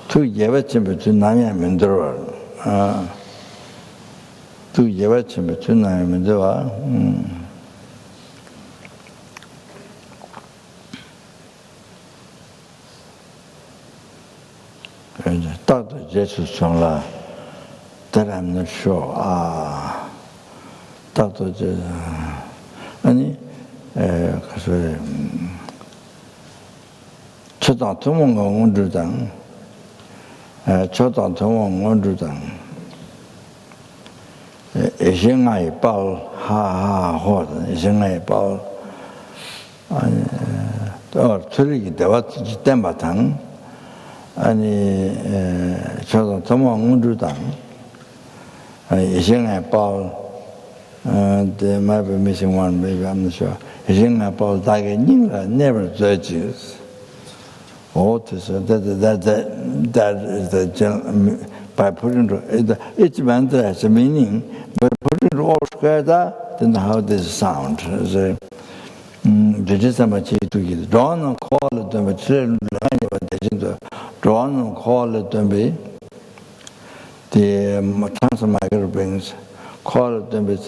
two Yevachim between Nami and Mendora. Two Yevachim between Nami and Mendora. Dr. Jesus Chongla, that I'm not sure. Dr. Jesus. 아니 그래서 초당 통원 원주장 초당 통원 원주장 예생아이 발 하하 예생아이 발 아니 틀리기 대화지 땜바탕 아니 초당 통원 원주장 예생아이 발 there might be missing one, maybe, I'm not sure. Singapore never judges. So that is the general, by putting each mantra has a meaning, by putting it all together, then how does it sound? The drawn and call it to drawn and call it to be the transmigrant brings. Call them to be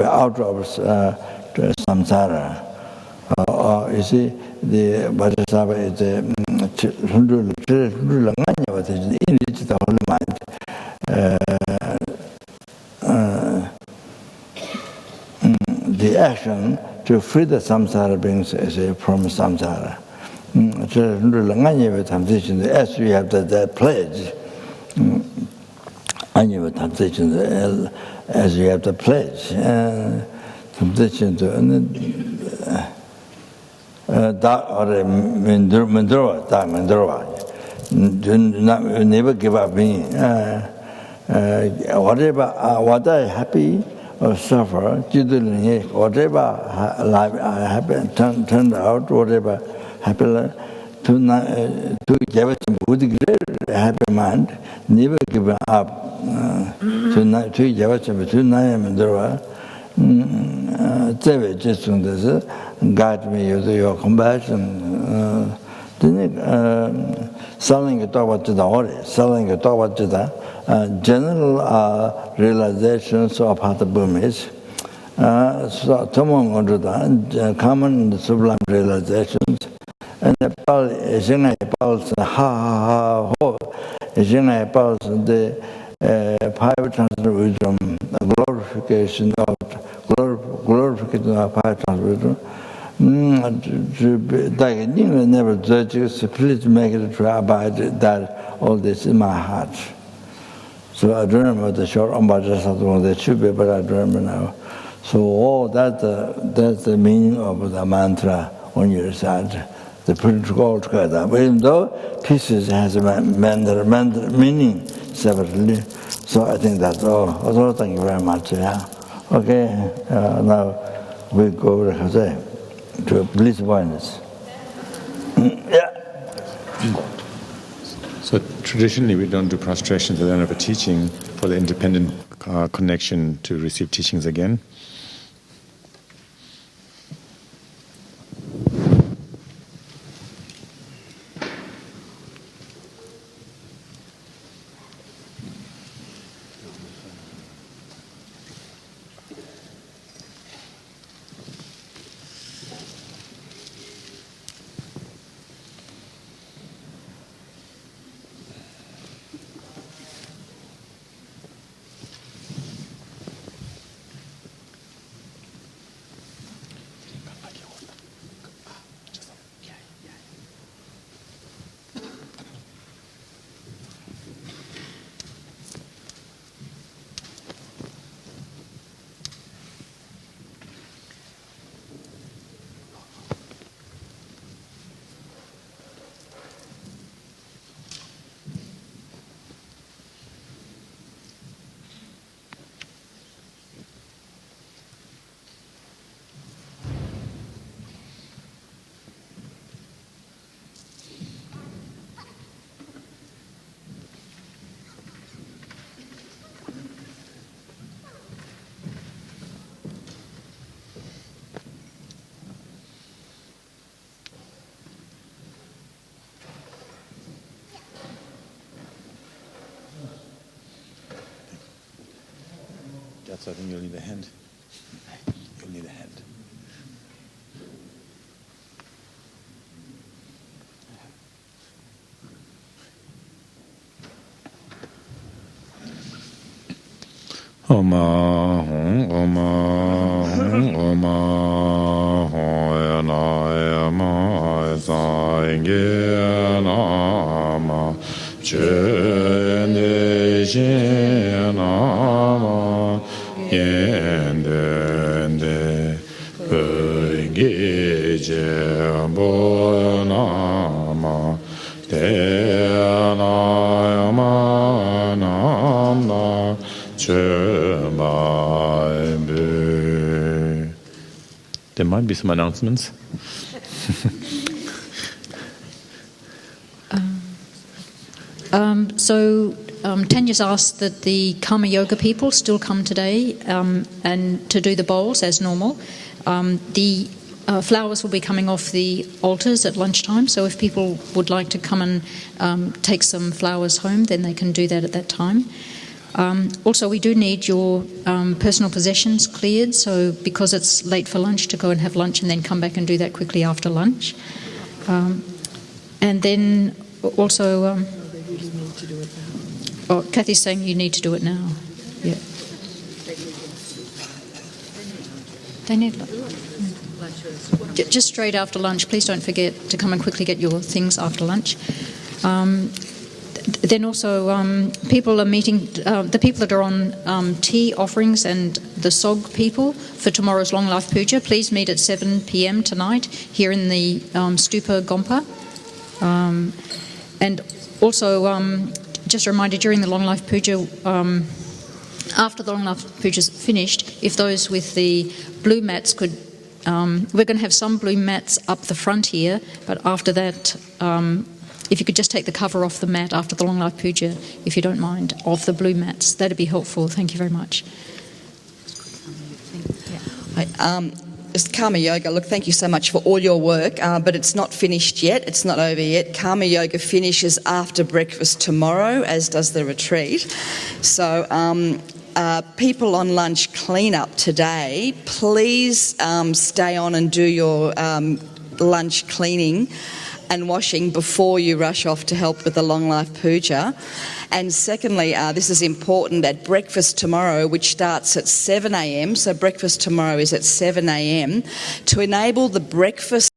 out of samsara. You see, the Vajrasattva is the holy mind. The action to free the samsara brings from samsara. As we have that pledge. And you as you have to pledge, temptation to that or Mendroa, never give up me. Whatever, whether happy or suffer, whatever life happened, turned out, whatever happened. To give it a great happy mind, never give up. To give it to Nayam and Dora, just guide me with your compassion. Selling a talk to the order, selling a talk to the general realizations of how the boom is. So, common sublime realizations. And the Paul is in a pulse, is in a pulse, the five transmission, glorification of five transmission. Never judges, please make it to abide that all this in my heart. So I don't remember the short on Vajrasattva, there should be, but I don't remember now. So that's the meaning of the mantra when you recite. The protocol together. Even though pieces has a meaning separately. So I think that's all. Also, thank you very much. Yeah. Okay, now we go to bliss oneness. Yeah. So traditionally we don't do prostrations at the end of a teaching for the independent connection to receive teachings again. So I think you'll need a hand. You'll need a hand. Om Ahum, Om Ahum, Om Ahum, Nama, Sange, Nama, Chende, Nama. Yendende Geje Bonama Denayama Namna Chemaibu. There might be some announcements. Tanya's asked that the Karma Yoga people still come today and to do the bowls as normal. The flowers will be coming off the altars at lunchtime, so if people would like to come and take some flowers home, then they can do that at that time. Also, we do need your personal possessions cleared, so because it's late for lunch, to go and have lunch and then come back and do that quickly after lunch. And then also... Oh, Kathy's saying you need to do it now. Yeah. They need just straight after lunch. Please don't forget to come and quickly get your things after lunch. Then also people are meeting, the people that are on tea offerings and the SOG people for tomorrow's Long Life Puja, please meet at 7 p.m. tonight here in the Stupa Gompa. And also... just a reminder, during the Long Life Puja, after the Long Life Puja is finished, if those with the blue mats could, we're going to have some blue mats up the front here, but after that, if you could just take the cover off the mat after the Long Life Puja, if you don't mind, of the blue mats, that'd be helpful. Thank you very much. Just Karma Yoga, look, thank you so much for all your work, but it's not finished yet, it's not over yet. Karma Yoga finishes after breakfast tomorrow, as does the retreat. So people on lunch clean-up today, please stay on and do your lunch cleaning and washing before you rush off to help with the Long Life Puja. And secondly, this is important, at breakfast tomorrow, which starts at 7 a.m, so breakfast tomorrow is at 7 a.m, to enable the breakfast